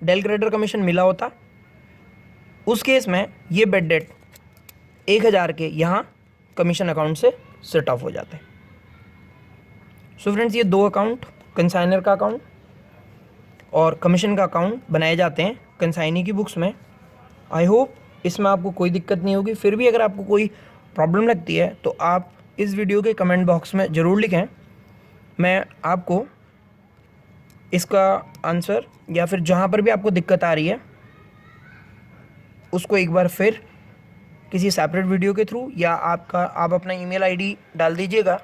del credere commission मिला होता, उस केस में ये बेड डेट 1,000 के यहाँ कमीशन अकाउंट से सेट ऑफ हो जाते हैं। सो फ्रेंड्स, ये दो अकाउंट, कंसाइनर का अकाउंट और कमीशन का अकाउंट बनाए जाते हैं कंसाइनी की बुक्स में। आई होप इसमें आपको कोई दिक्कत नहीं होगी। फिर भी अगर आपको कोई प्रॉब्लम लगती है तो आप इस वीडियो के कमेंट बॉक्स में ज़रूर लिखें, मैं आपको इसका आंसर, या फिर जहाँ पर भी आपको दिक्कत आ रही है उसको एक बार फिर किसी सेपरेट वीडियो के थ्रू, या आप अपना ईमेल आईडी डाल दीजिएगा,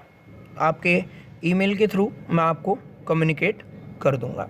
आपके ईमेल के थ्रू मैं आपको कम्युनिकेट कर दूंगा।